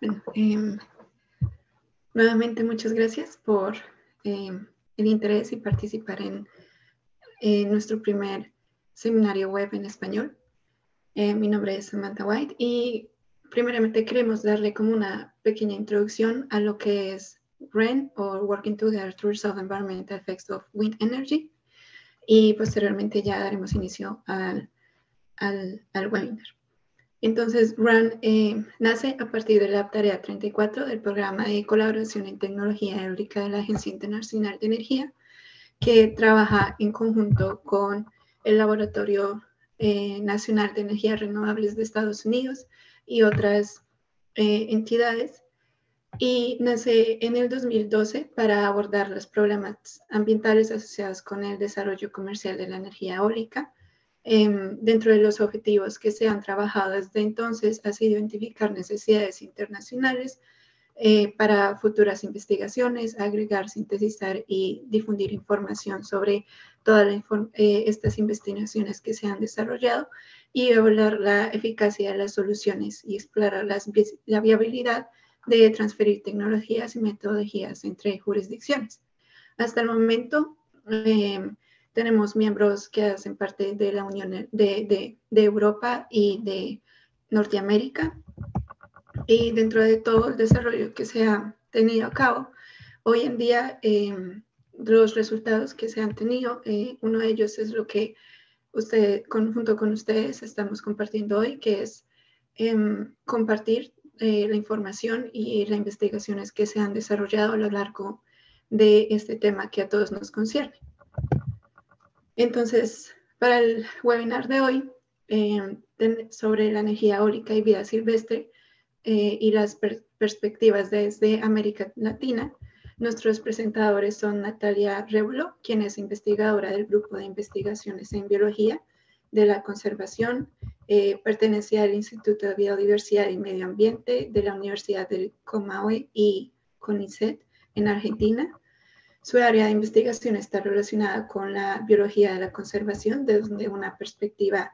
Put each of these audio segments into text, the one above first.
Bueno, nuevamente muchas gracias por el interés y participar en nuestro primer seminario web en español. Mi nombre es Samantha White y primeramente queremos darle como una pequeña introducción a lo que es WREN, o Working Together to Resolve Environmental Effects of Wind Energy, y posteriormente ya daremos inicio al webinar. Entonces, WREN nace a partir de la tarea 34 del Programa de Colaboración en Tecnología Eólica de la Agencia Internacional de Energía, que trabaja en conjunto con el Laboratorio Nacional de Energías Renovables de Estados Unidos y otras entidades, y nace en el 2012 para abordar los problemas ambientales asociados con el desarrollo comercial de la energía eólica. Dentro de los objetivos que se han trabajado desde entonces ha sido identificar necesidades internacionales para futuras investigaciones, agregar, sintetizar y difundir información sobre todas estas investigaciones que se han desarrollado, y evaluar la eficacia de las soluciones y explorar la viabilidad de transferir tecnologías y metodologías entre jurisdicciones. Hasta el momento tenemos miembros que hacen parte de la Unión de Europa y de Norteamérica, y dentro de todo el desarrollo que se ha tenido a cabo, hoy en día los resultados que se han tenido, uno de ellos es lo que junto con ustedes estamos compartiendo hoy, que es compartir la información y las investigaciones que se han desarrollado a lo largo de este tema que a todos nos concierne. Entonces, para el webinar de hoy sobre la energía eólica y vida silvestre y las perspectivas desde América Latina, nuestros presentadores son Natalia Rébulo, quien es investigadora del Grupo de Investigaciones en Biología de la Conservación, pertenece al Instituto de Biodiversidad y Medio Ambiente de la Universidad del Comahue y CONICET en Argentina. Su área de investigación está relacionada con la biología de la conservación desde una perspectiva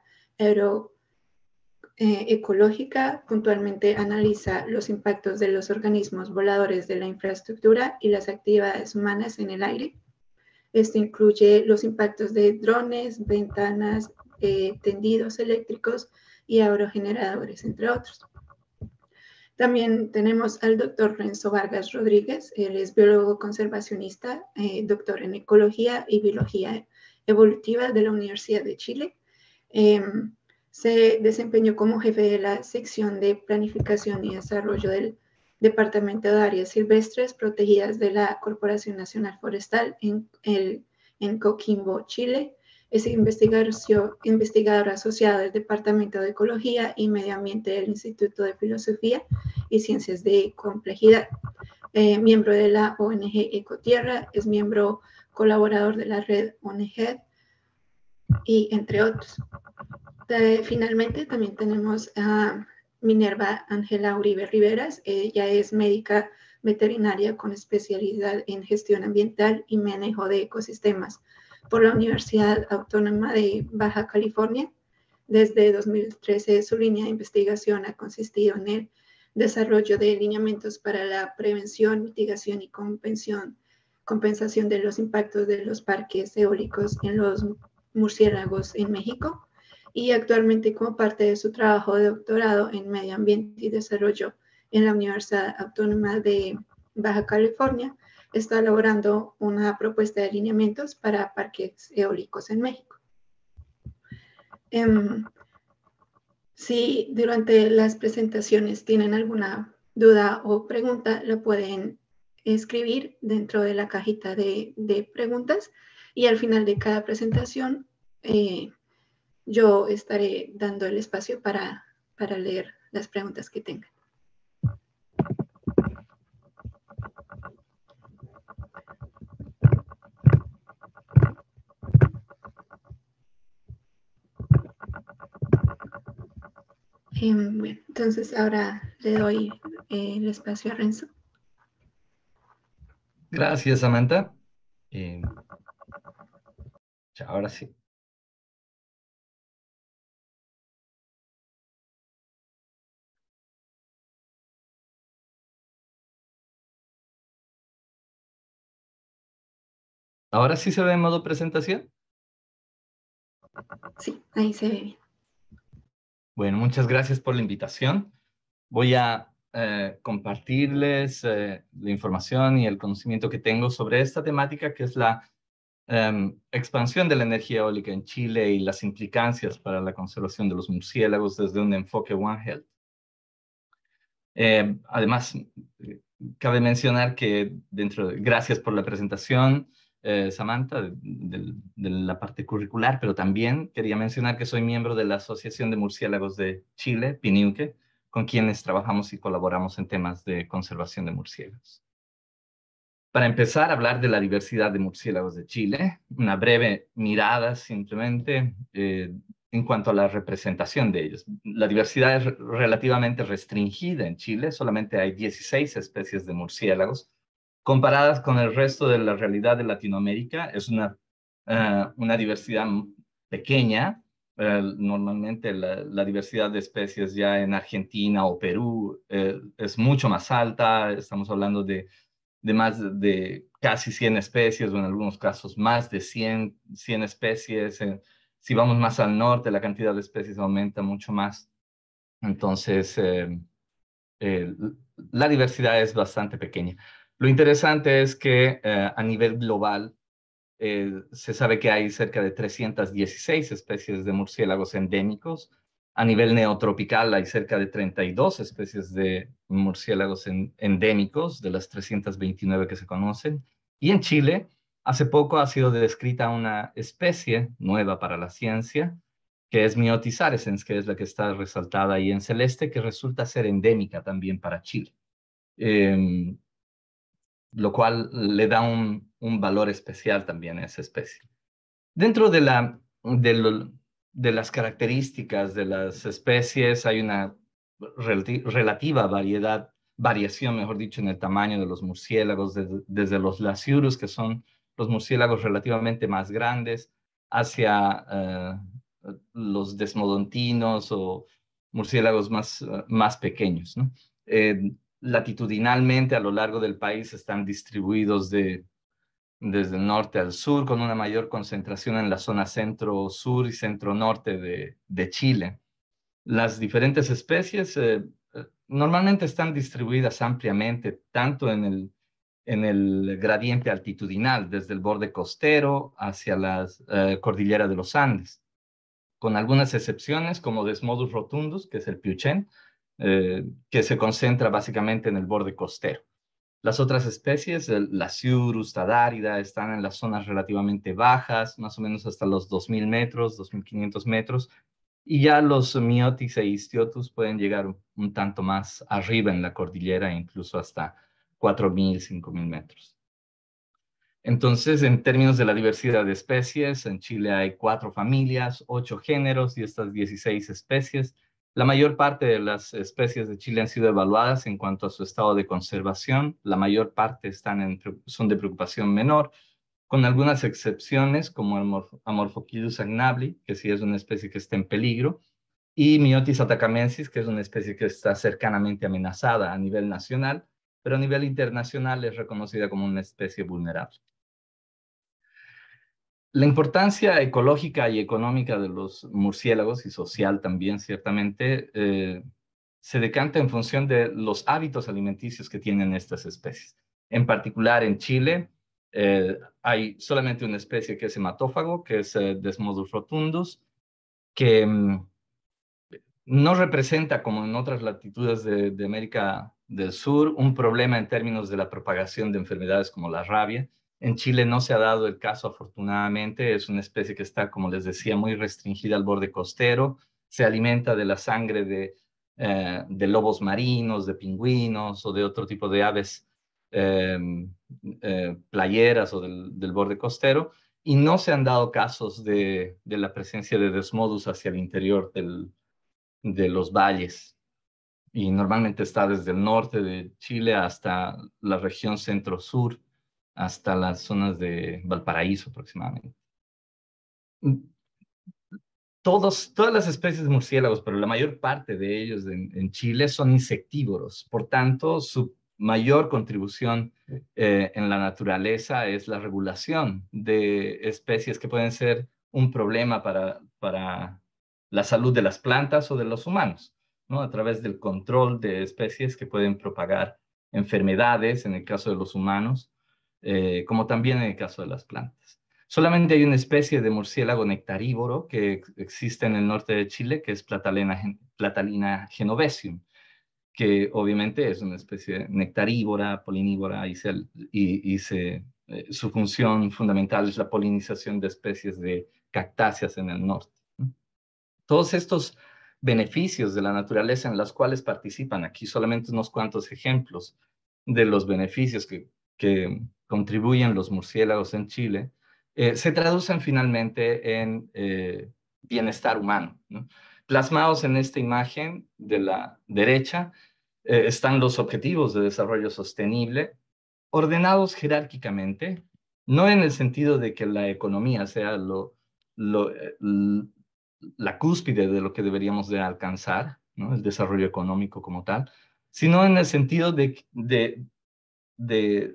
ecológica. Puntualmente analiza los impactos de los organismos voladores de la infraestructura y las actividades humanas en el aire. Esto incluye los impactos de drones, ventanas, tendidos eléctricos y aerogeneradores, entre otros. También tenemos al doctor Renzo Vargas Rodríguez. Él es biólogo conservacionista, doctor en ecología y biología evolutiva de la Universidad de Chile. Se desempeñó como jefe de la sección de planificación y desarrollo del Departamento de Áreas Silvestres Protegidas de la Corporación Nacional Forestal en Coquimbo, Chile. Es investigador asociado del Departamento de Ecología y Medio Ambiente del Instituto de Filosofía y Ciencias de Complejidad. Miembro de la ONG Ecotierra, es miembro colaborador de la red ONG, y entre otros. Finalmente también tenemos a Minerva Ángela Uribe Riveras. Ella es médica veterinaria con especialidad en gestión ambiental y manejo de ecosistemas por la Universidad Autónoma de Baja California. Desde 2013 su línea de investigación ha consistido en el desarrollo de lineamientos para la prevención, mitigación y compensación de los impactos de los parques eólicos en los murciélagos en México, y actualmente, como parte de su trabajo de doctorado en Medio Ambiente y Desarrollo en la Universidad Autónoma de Baja California, está elaborando una propuesta de lineamientos para parques eólicos en México. Si durante las presentaciones tienen alguna duda o pregunta, la pueden escribir dentro de la cajita de preguntas, y al final de cada presentación yo estaré dando el espacio para leer las preguntas que tengan. Bueno, entonces ahora le doy el espacio a Renzo. Gracias, Samantha. Ahora sí. ¿Ahora sí se ve en modo presentación? Sí, ahí se ve bien. Bueno, muchas gracias por la invitación. Voy a compartirles la información y el conocimiento que tengo sobre esta temática, que es la expansión de la energía eólica en Chile y las implicancias para la conservación de los murciélagos desde un enfoque One Health. Además, cabe mencionar que gracias por la presentación, Samantha, de la parte curricular, pero también quería mencionar que soy miembro de la Asociación de Murciélagos de Chile, PINIUCE, con quienes trabajamos y colaboramos en temas de conservación de murciélagos. Para empezar a hablar de la diversidad de murciélagos de Chile, una breve mirada simplemente en cuanto a la representación de ellos. La diversidad es relativamente restringida en Chile, solamente hay 16 especies de murciélagos. Comparadas con el resto de la realidad de Latinoamérica, es una diversidad pequeña. Normalmente la diversidad de especies ya en Argentina o Perú es mucho más alta. Estamos hablando de más de casi 100 especies o en algunos casos más de 100 especies. Si vamos más al norte, la cantidad de especies aumenta mucho más. Entonces, eh, la diversidad es bastante pequeña. Lo interesante es que a nivel global se sabe que hay cerca de 316 especies de murciélagos endémicos. A nivel neotropical hay cerca de 32 especies de murciélagos endémicos, de las 329 que se conocen. Y en Chile, hace poco ha sido descrita una especie nueva para la ciencia, que es Myotis arescens, que es la que está resaltada ahí en celeste, que resulta ser endémica también para Chile. Eh, lo cual le da un valor especial también a esa especie. Dentro de las características de las especies hay una relativa variación, mejor dicho, en el tamaño de los murciélagos, desde los lasiurus, que son los murciélagos relativamente más grandes, hacia los desmodontinos o murciélagos más pequeños, ¿no? Latitudinalmente a lo largo del país están distribuidos desde el norte al sur, con una mayor concentración en la zona centro-sur y centro-norte de Chile. Las diferentes especies normalmente están distribuidas ampliamente, tanto en el gradiente altitudinal, desde el borde costero hacia la cordillera de los Andes, con algunas excepciones como Desmodus rotundus, que es el piuchén, que se concentra básicamente en el borde costero. Las otras especies, la Siurus tadarida, están en las zonas relativamente bajas, más o menos hasta los 2.000 metros, 2.500 metros, y ya los Myotis e Histiotus pueden llegar un tanto más arriba en la cordillera, incluso hasta 4.000, 5.000 metros. Entonces, en términos de la diversidad de especies, en Chile hay 4 familias, 8 géneros y estas 16 especies. La mayor parte de las especies de Chile han sido evaluadas en cuanto a su estado de conservación. La mayor parte son de preocupación menor, con algunas excepciones como Amorphochilus agnabli, que sí es una especie que está en peligro, y Myotis atacamensis, que es una especie que está cercanamente amenazada a nivel nacional, pero a nivel internacional es reconocida como una especie vulnerable. La importancia ecológica y económica de los murciélagos y social también, ciertamente, se decanta en función de los hábitos alimenticios que tienen estas especies. En particular, en Chile hay solamente una especie que es hematófago, que es Desmodus rotundus, que no representa, como en otras latitudes de América del Sur, un problema en términos de la propagación de enfermedades como la rabia. En Chile no se ha dado el caso, afortunadamente. Es una especie que está, como les decía, muy restringida al borde costero. Se alimenta de la sangre de lobos marinos, de pingüinos o de otro tipo de aves eh, playeras o del borde costero. Y no se han dado casos de la presencia de Desmodus hacia el interior de los valles y normalmente está desde el norte de Chile hasta la región centro-sur, hasta las zonas de Valparaíso aproximadamente. Todas las especies de murciélagos, pero la mayor parte de ellos en Chile son insectívoros. Por tanto, mayor contribución en la naturaleza es la regulación de especies que pueden ser un problema para la salud de las plantas o de los humanos, ¿no? A través del control de especies que pueden propagar enfermedades, en el caso de los humanos, como también en el caso de las plantas. Solamente hay una especie de murciélago nectarívoro que existe en el norte de Chile, que es Platalina genovesium, que obviamente es una especie nectarívora, polinívora, su función fundamental es la polinización de especies de cactáceas en el norte. Todos estos beneficios de la naturaleza en los cuales participan, aquí solamente unos cuantos ejemplos de los beneficios que contribuyen los murciélagos en Chile, se traducen finalmente en bienestar humano, ¿no? Plasmados en esta imagen de la derecha están los objetivos de desarrollo sostenible, ordenados jerárquicamente, no en el sentido de que la economía sea lo, la cúspide de lo que deberíamos de alcanzar, ¿no? El desarrollo económico como tal, sino en el sentido de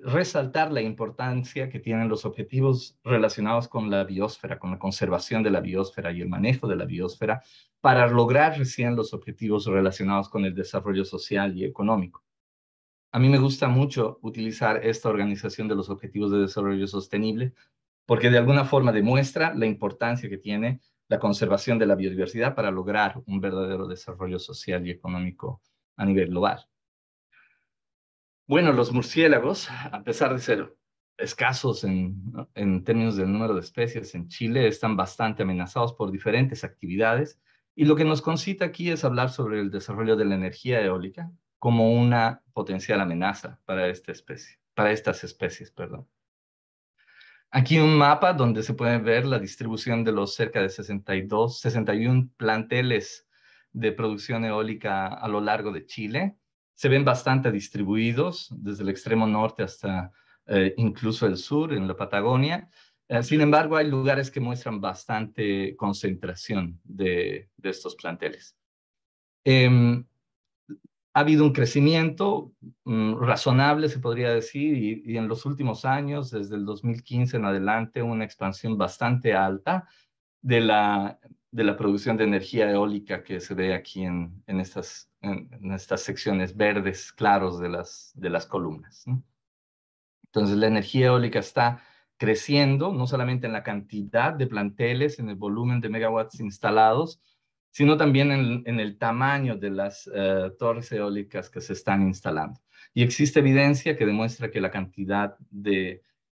resaltar la importancia que tienen los objetivos relacionados con la biosfera, con la conservación de la biosfera y el manejo de la biosfera, para lograr recién los objetivos relacionados con el desarrollo social y económico. A mí me gusta mucho utilizar esta organización de los objetivos de desarrollo sostenible porque de alguna forma demuestra la importancia que tiene la conservación de la biodiversidad para lograr un verdadero desarrollo social y económico a nivel global. Bueno, los murciélagos, a pesar de ser escasos en términos del número de especies en Chile, están bastante amenazados por diferentes actividades y lo que nos concita aquí es hablar sobre el desarrollo de la energía eólica como una potencial amenaza para esta especie, para estas especies, perdón. Aquí un mapa donde se puede ver la distribución de los cerca de 61 planteles de producción eólica a lo largo de Chile. Se ven bastante distribuidos desde el extremo norte hasta incluso el sur, en la Patagonia. Sin embargo, hay lugares que muestran bastante concentración de estos planteles. Ha habido un crecimiento razonable, se podría decir, y en los últimos años, desde el 2015 en adelante, una expansión bastante alta de la producción de energía eólica que se ve aquí en estas secciones verdes claros de las columnas, ¿no? Entonces, la energía eólica está creciendo, no solamente en la cantidad de planteles, en el volumen de megawatts instalados, sino también en el tamaño de las torres eólicas que se están instalando. Y existe evidencia que demuestra que la cantidad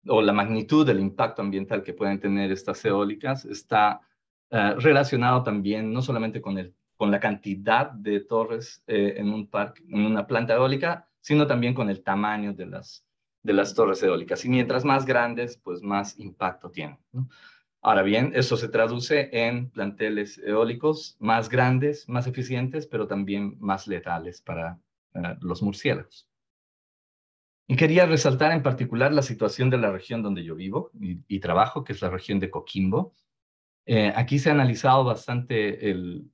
o la magnitud del impacto ambiental que pueden tener estas eólicas está relacionado también no solamente con la cantidad de torres en una planta eólica, sino también con el tamaño de las torres eólicas. Y mientras más grandes, pues más impacto tienen, ¿no? Ahora bien, eso se traduce en planteles eólicos más grandes, más eficientes, pero también más letales para los murciélagos. Y quería resaltar en particular la situación de la región donde yo vivo y trabajo, que es la región de Coquimbo. Aquí se ha analizado bastante el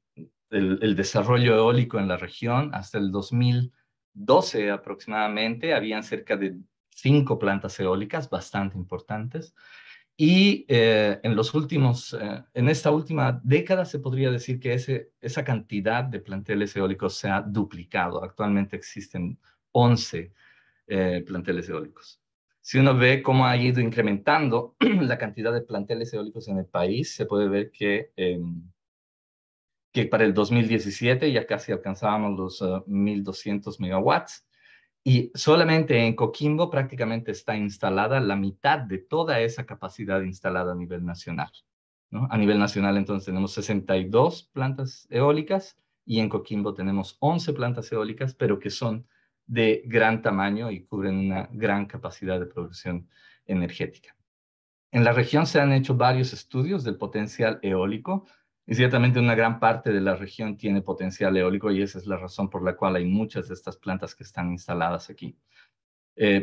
desarrollo eólico en la región. Hasta el 2012 aproximadamente habían cerca de 5 plantas eólicas bastante importantes. Y en esta última década se podría decir que esa cantidad de planteles eólicos se ha duplicado. Actualmente existen 11 planteles eólicos. Si uno ve cómo ha ido incrementando la cantidad de planteles eólicos en el país, se puede ver que para el 2017 ya casi alcanzábamos los 1.200 megawatts. Y solamente en Coquimbo prácticamente está instalada la mitad de toda esa capacidad instalada a nivel nacional, ¿no? A nivel nacional entonces tenemos 62 plantas eólicas y en Coquimbo tenemos 11 plantas eólicas, pero que son de gran tamaño y cubren una gran capacidad de producción energética. En la región se han hecho varios estudios del potencial eólico y ciertamente una gran parte de la región tiene potencial eólico y esa es la razón por la cual hay muchas de estas plantas que están instaladas aquí.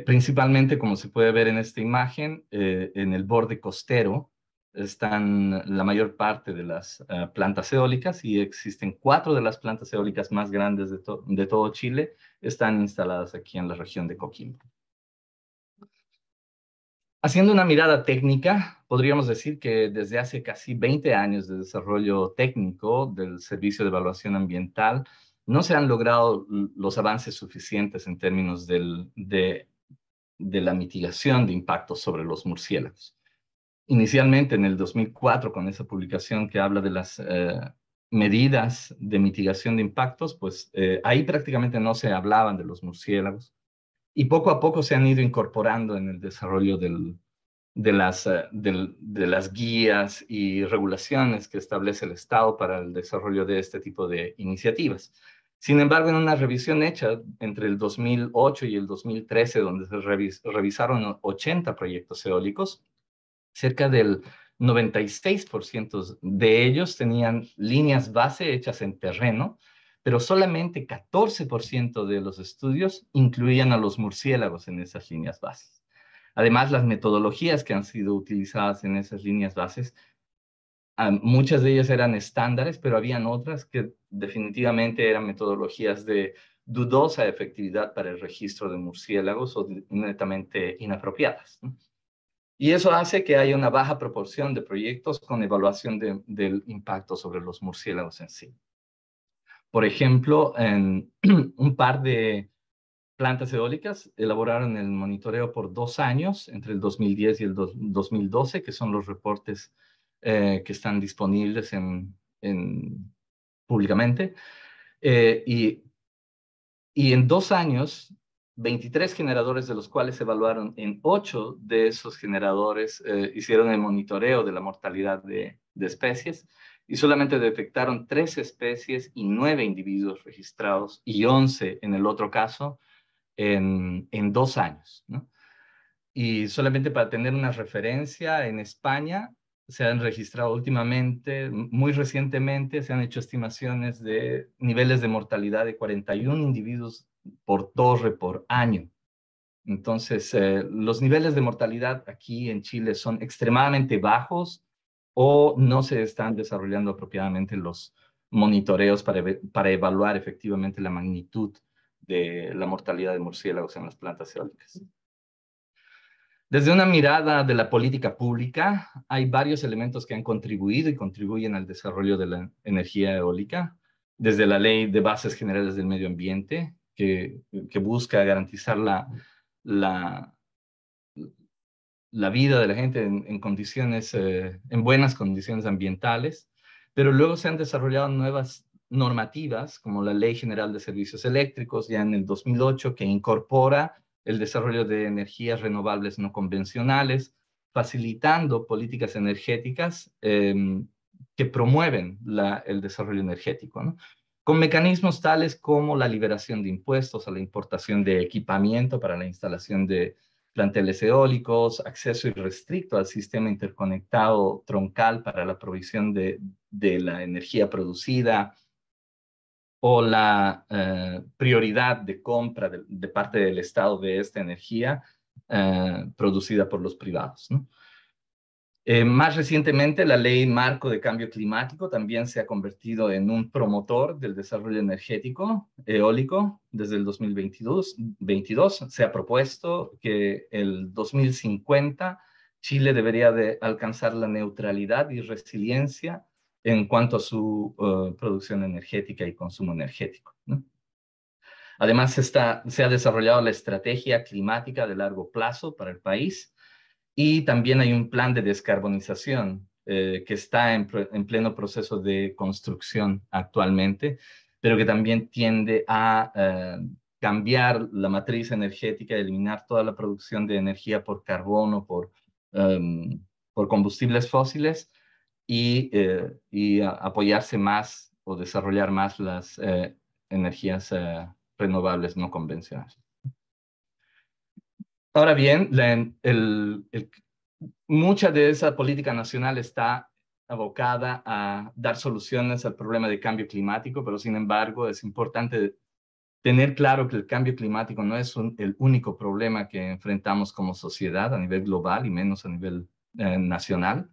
Principalmente, como se puede ver en esta imagen, en el borde costero están la mayor parte de las plantas eólicas y existen 4 de las plantas eólicas más grandes de todo Chile, están instaladas aquí en la región de Coquimbo. Haciendo una mirada técnica, podríamos decir que desde hace casi 20 años de desarrollo técnico del Servicio de Evaluación Ambiental, no se han logrado los avances suficientes en términos de la mitigación de impactos sobre los murciélagos. Inicialmente en el 2004, con esa publicación que habla de las medidas de mitigación de impactos, pues ahí prácticamente no se hablaban de los murciélagos. Y poco a poco se han ido incorporando en el desarrollo de las guías y regulaciones que establece el Estado para el desarrollo de este tipo de iniciativas. Sin embargo, en una revisión hecha entre el 2008 y el 2013, donde se revisaron 80 proyectos eólicos, cerca del 96% de ellos tenían líneas base hechas en terreno, pero solamente 14% de los estudios incluían a los murciélagos en esas líneas bases. Además, las metodologías que han sido utilizadas en esas líneas bases, muchas de ellas eran estándares, pero habían otras que definitivamente eran metodologías de dudosa efectividad para el registro de murciélagos o netamente inapropiadas, ¿no? Y eso hace que haya una baja proporción de proyectos con evaluación del impacto sobre los murciélagos en sí. Por ejemplo, en un par de plantas eólicas elaboraron el monitoreo por 2 años, entre el 2010 y el 2012, que son los reportes que están disponibles públicamente. Y en 2 años, 23 generadores, de los cuales se evaluaron, en 8 de esos generadores hicieron el monitoreo de la mortalidad de especies y solamente detectaron 3 especies y 9 individuos registrados y 11 en el otro caso en 2 años, ¿no? Y solamente para tener una referencia, en España se han registrado últimamente, muy recientemente, se han hecho estimaciones de niveles de mortalidad de 41 individuos por torre por año. Entonces, los niveles de mortalidad aquí en Chile son extremadamente bajos o no se están desarrollando apropiadamente los monitoreos para evaluar efectivamente la magnitud de la mortalidad de murciélagos en las plantas eólicas. Desde una mirada de la política pública, hay varios elementos que han contribuido y contribuyen al desarrollo de la energía eólica, desde la Ley de Bases Generales del Medio Ambiente, que busca garantizar la vida de la gente en condiciones, en buenas condiciones ambientales, pero luego se han desarrollado nuevas normativas, como la Ley General de Servicios Eléctricos, ya en el 2008, que incorpora el desarrollo de energías renovables no convencionales, facilitando políticas energéticas que promueven el desarrollo energético, ¿no? Con mecanismos tales como la liberación de impuestos a la importación de equipamiento para la instalación de planteles eólicos, acceso irrestricto al sistema interconectado troncal para la provisión de la energía producida, o la prioridad de compra de parte del Estado de esta energía producida por los privados, ¿no? Más recientemente, la Ley Marco de Cambio Climático también se ha convertido en un promotor del desarrollo energético eólico. Desde el 2022 se ha propuesto que el 2050 Chile debería de alcanzar la neutralidad y resiliencia en cuanto a su producción energética y consumo energético, ¿no? Además, se ha desarrollado la estrategia climática de largo plazo para el país, y también hay un plan de descarbonización que está en pleno proceso de construcción actualmente, pero que también tiende a cambiar la matriz energética, eliminar toda la producción de energía por carbono, por combustibles fósiles y apoyarse más o desarrollar más las energías renovables no convencionales. Ahora bien, mucha de esa política nacional está abocada a dar soluciones al problema de cambio climático, pero sin embargo es importante tener claro que el cambio climático no es el único problema que enfrentamos como sociedad a nivel global y menos a nivel nacional.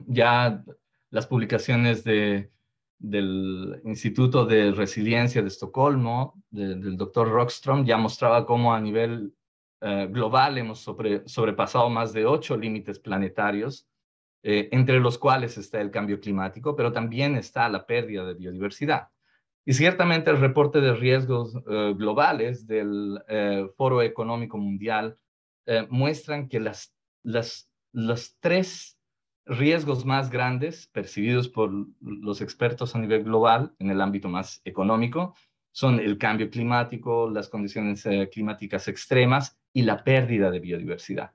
Ya las publicaciones del Instituto de Resiliencia de Estocolmo, del doctor Rockström, ya mostraba cómo a nivel global hemos sobrepasado más de 8 límites planetarios, entre los cuales está el cambio climático, pero también está la pérdida de biodiversidad. Y ciertamente el reporte de riesgos globales del Foro Económico Mundial muestran que los 3 riesgos más grandes percibidos por los expertos a nivel global en el ámbito más económico son el cambio climático, las condiciones climáticas extremas y la pérdida de biodiversidad.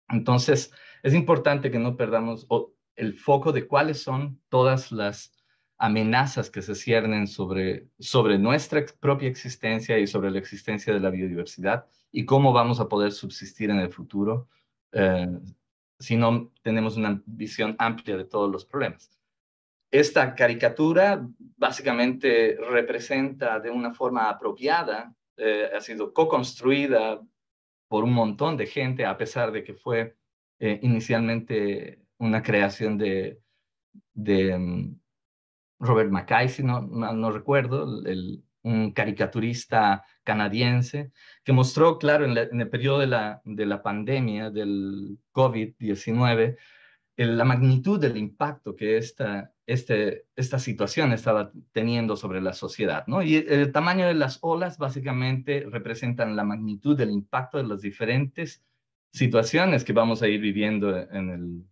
Entonces, es importante que no perdamos el foco de cuáles son todas las amenazas que se ciernen sobre nuestra propia existencia y sobre la existencia de la biodiversidad y cómo vamos a poder subsistir en el futuro eh, si no tenemos una visión amplia de todos los problemas. Esta caricatura básicamente representa de una forma apropiada, ha sido co-construida por un montón de gente, a pesar de que fue inicialmente una creación de Robert Mackay, si no recuerdo, un caricaturista canadiense, que mostró, claro, en el periodo de la pandemia del COVID-19, la magnitud del impacto que esta situación estaba teniendo sobre la sociedad, ¿no? Y el tamaño de las olas básicamente representan la magnitud del impacto de las diferentes situaciones que vamos a ir viviendo en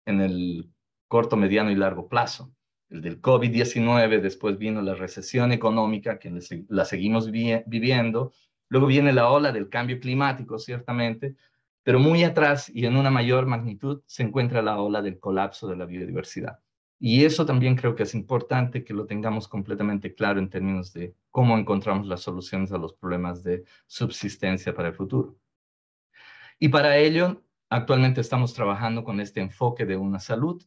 el corto, mediano y largo plazo. El del COVID-19, después vino la recesión económica, que la seguimos viviendo, luego viene la ola del cambio climático, ciertamente, pero muy atrás y en una mayor magnitud se encuentra la ola del colapso de la biodiversidad. Y eso también creo que es importante que lo tengamos completamente claro en términos de cómo encontramos las soluciones a los problemas de subsistencia para el futuro. Y para ello, actualmente estamos trabajando con este enfoque de una salud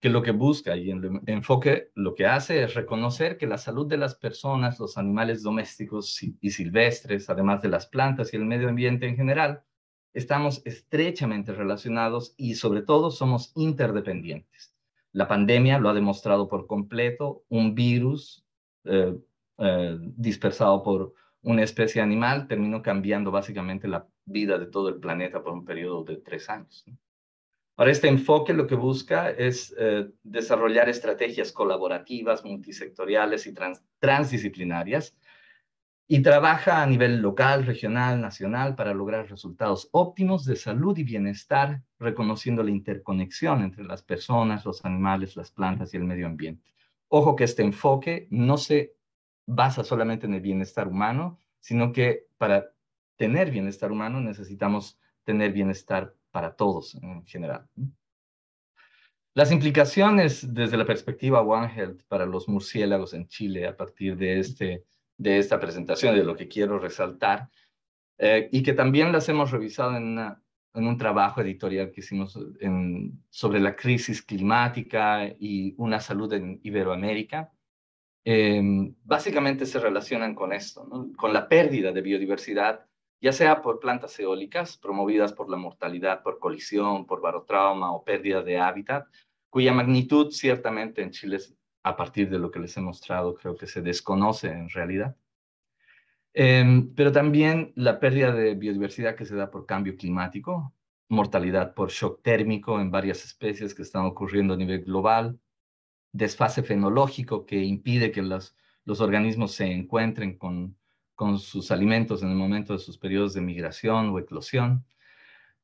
que lo que busca y el enfoque lo que hace es reconocer que la salud de las personas, los animales domésticos y silvestres, además de las plantas y el medio ambiente en general, estamos estrechamente relacionados y sobre todo somos interdependientes. La pandemia lo ha demostrado por completo, un virus eh, dispersado por una especie animal terminó cambiando básicamente la vida de todo el planeta por un periodo de 3 años. Ahora, este enfoque lo que busca es desarrollar estrategias colaborativas, multisectoriales y transdisciplinarias y trabaja a nivel local, regional, nacional para lograr resultados óptimos de salud y bienestar, reconociendo la interconexión entre las personas, los animales, las plantas y el medio ambiente. Ojo que este enfoque no se basa solamente en el bienestar humano, sino que para tener bienestar humano necesitamos tener bienestar para todos en general. Las implicaciones desde la perspectiva One Health para los murciélagos en Chile a partir de esta presentación, de lo que quiero resaltar, y que también las hemos revisado en un trabajo editorial que hicimos sobre la crisis climática y una salud en Iberoamérica, básicamente se relacionan con esto, ¿no? Con la pérdida de biodiversidad, ya sea por plantas eólicas promovidas por la mortalidad por colisión, por barotrauma o pérdida de hábitat, cuya magnitud ciertamente en Chile, a partir de lo que les he mostrado, creo que se desconoce en realidad. Pero también la pérdida de biodiversidad que se da por cambio climático, mortalidad por shock térmico en varias especies que están ocurriendo a nivel global, desfase fenológico que impide que los organismos se encuentren con sus alimentos en el momento de sus periodos de migración o eclosión,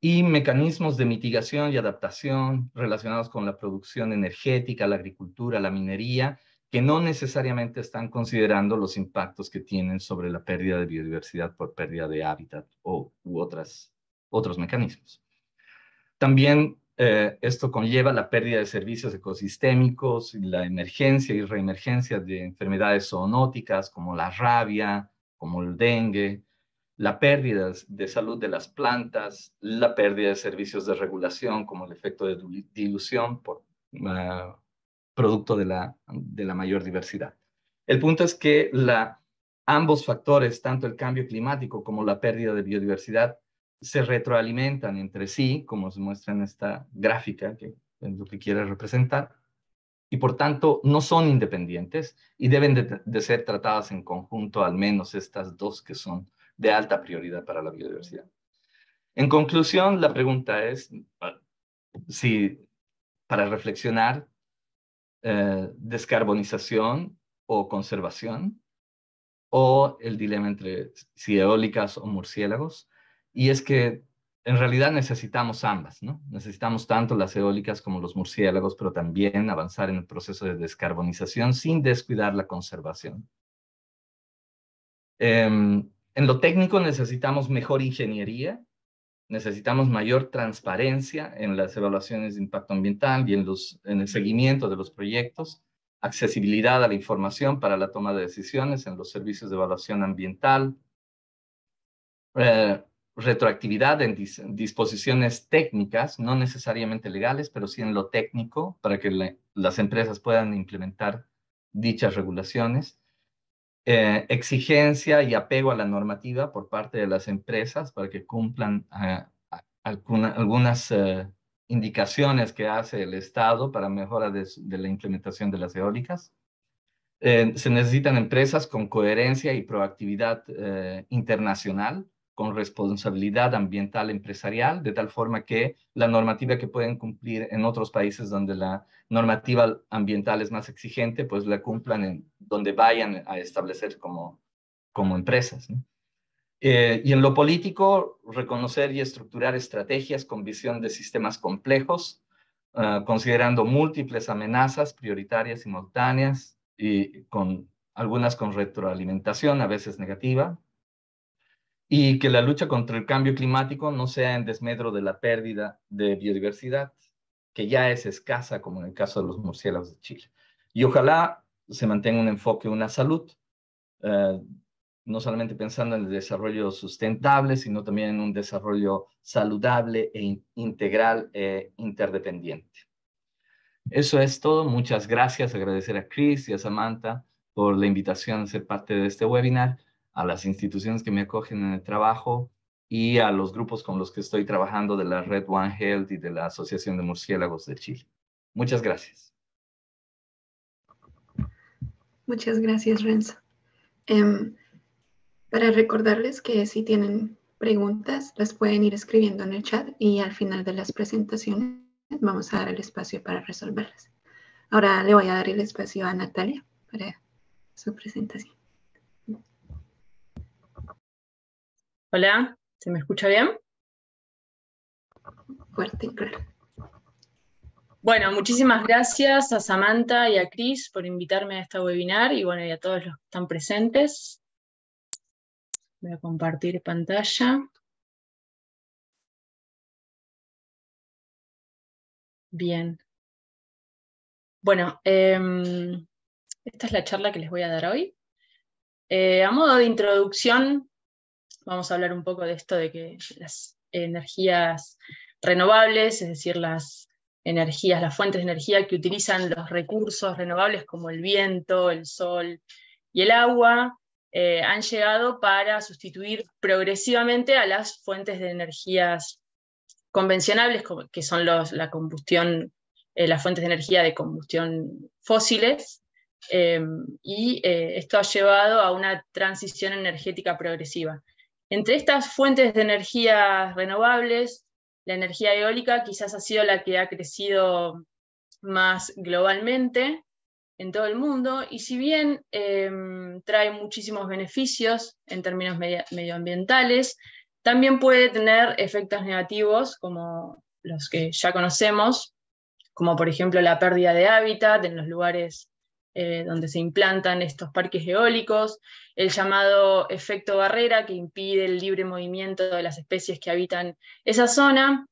y mecanismos de mitigación y adaptación relacionados con la producción energética, la agricultura, la minería, que no necesariamente están considerando los impactos que tienen sobre la pérdida de biodiversidad por pérdida de hábitat u otros mecanismos. También esto conlleva la pérdida de servicios ecosistémicos, la emergencia y reemergencia de enfermedades zoonóticas como la rabia, como el dengue, la pérdida de salud de las plantas, la pérdida de servicios de regulación como el efecto de dilución por producto de la mayor diversidad. El punto es que ambos factores, tanto el cambio climático como la pérdida de biodiversidad, se retroalimentan entre sí, como se muestra en esta gráfica que en lo que quiere representar, y por tanto no son independientes y deben de ser tratadas en conjunto, al menos estas dos que son de alta prioridad para la biodiversidad. En conclusión, la pregunta es si para reflexionar, descarbonización o conservación, o el dilema entre si eólicas o murciélagos, y es que en realidad necesitamos ambas, ¿no? Necesitamos tanto las eólicas como los murciélagos, pero también avanzar en el proceso de descarbonización sin descuidar la conservación. En lo técnico necesitamos mejor ingeniería, necesitamos mayor transparencia en las evaluaciones de impacto ambiental y en el seguimiento de los proyectos, accesibilidad a la información para la toma de decisiones en los servicios de evaluación ambiental, retroactividad en disposiciones técnicas, no necesariamente legales, pero sí en lo técnico, para que las empresas puedan implementar dichas regulaciones. Exigencia y apego a la normativa por parte de las empresas para que cumplan algunas indicaciones que hace el Estado para mejora de la implementación de las eólicas. Se necesitan empresas con coherencia y proactividad internacional, con responsabilidad ambiental empresarial, de tal forma que la normativa que pueden cumplir en otros países donde la normativa ambiental es más exigente, pues la cumplan en donde vayan a establecer como empresas, ¿no? Y en lo político, reconocer y estructurar estrategias con visión de sistemas complejos, considerando múltiples amenazas prioritarias simultáneas y algunas con retroalimentación, a veces negativa, y que la lucha contra el cambio climático no sea en desmedro de la pérdida de biodiversidad, que ya es escasa, como en el caso de los murciélagos de Chile. Y ojalá se mantenga un enfoque, una salud, no solamente pensando en el desarrollo sustentable, sino también en un desarrollo saludable e integral e interdependiente. Eso es todo. Muchas gracias. Agradecer a Chris y a Samantha por la invitación a ser parte de este webinar, a las instituciones que me acogen en el trabajo y a los grupos con los que estoy trabajando de la Red One Health y de la Asociación de Murciélagos de Chile. Muchas gracias. Muchas gracias, Renzo. Para recordarles que si tienen preguntas, las pueden ir escribiendo en el chat y al final de las presentaciones vamos a dar el espacio para resolverlas. Ahora le voy a dar el espacio a Natalia para su presentación. Hola, ¿se me escucha bien? Fuerte y claro. Bueno, muchísimas gracias a Samantha y a Chris por invitarme a este webinar y bueno, y a todos los que están presentes. Voy a compartir pantalla. Bien. Bueno, esta es la charla que les voy a dar hoy. A modo de introducción, vamos a hablar un poco de esto de que las energías renovables, es decir, las fuentes de energía que utilizan los recursos renovables como el viento, el sol y el agua, han llegado para sustituir progresivamente a las fuentes de energías convencionales, que son la combustión, las fuentes de energía de combustión fósiles, y esto ha llevado a una transición energética progresiva. Entre estas fuentes de energía renovables, la energía eólica quizás ha sido la que ha crecido más globalmente en todo el mundo, y si bien trae muchísimos beneficios en términos medioambientales, también puede tener efectos negativos como los que ya conocemos, como por ejemplo la pérdida de hábitat en los lugares donde se implantan estos parques eólicos, el llamado efecto barrera que impide el libre movimiento de las especies que habitan esa zona,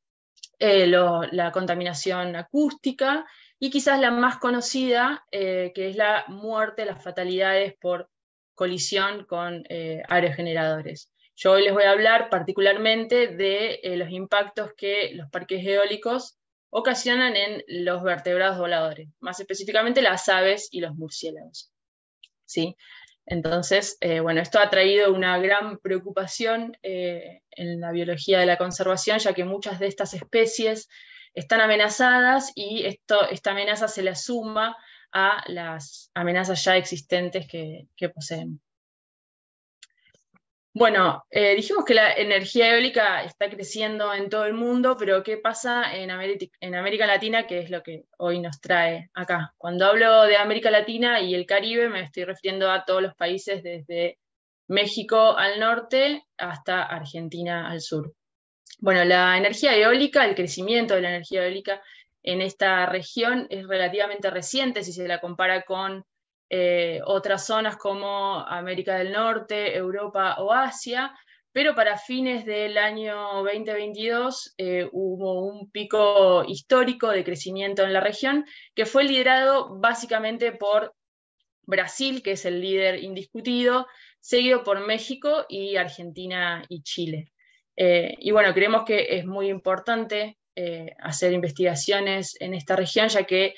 la contaminación acústica y quizás la más conocida, que es la muerte, las fatalidades por colisión con aerogeneradores. Yo hoy les voy a hablar particularmente de los impactos que los parques eólicos ocasionan en los vertebrados voladores, más específicamente las aves y los murciélagos. ¿Sí? Entonces, bueno, esto ha traído una gran preocupación en la biología de la conservación, ya que muchas de estas especies están amenazadas y esta amenaza se le suma a las amenazas ya existentes que poseen. Bueno, dijimos que la energía eólica está creciendo en todo el mundo, pero ¿qué pasa en América Latina, que es lo que hoy nos trae acá? Cuando hablo de América Latina y el Caribe, me estoy refiriendo a todos los países desde México al norte hasta Argentina al sur. Bueno, la energía eólica, el crecimiento de la energía eólica en esta región es relativamente reciente si se la compara con otras zonas como América del Norte, Europa o Asia, pero para fines del año 2022 hubo un pico histórico de crecimiento en la región que fue liderado básicamente por Brasil, que es el líder indiscutido, seguido por México y Argentina y Chile. Y bueno, creemos que es muy importante hacer investigaciones en esta región, ya que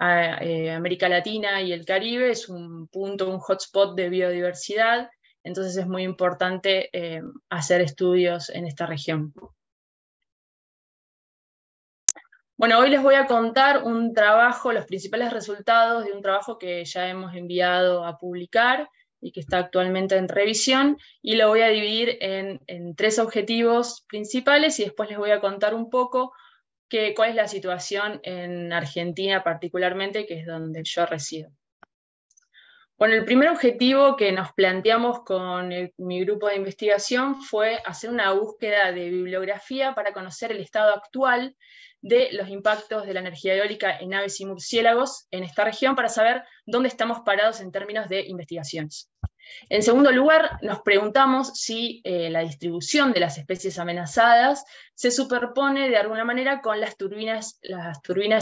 América Latina y el Caribe es un punto, un hotspot de biodiversidad, entonces es muy importante hacer estudios en esta región. Bueno, hoy les voy a contar un trabajo, los principales resultados de un trabajo que ya hemos enviado a publicar y que está actualmente en revisión, y lo voy a dividir en 3 objetivos principales, y después les voy a contar un poco cuál es la situación en Argentina particularmente, que es donde yo resido. Bueno, el primer objetivo que nos planteamos con mi grupo de investigación fue hacer una búsqueda de bibliografía para conocer el estado actual de los impactos de la energía eólica en aves y murciélagos en esta región, para saber dónde estamos parados en términos de investigaciones. En segundo lugar, nos preguntamos si la distribución de las especies amenazadas se superpone de alguna manera con las turbinas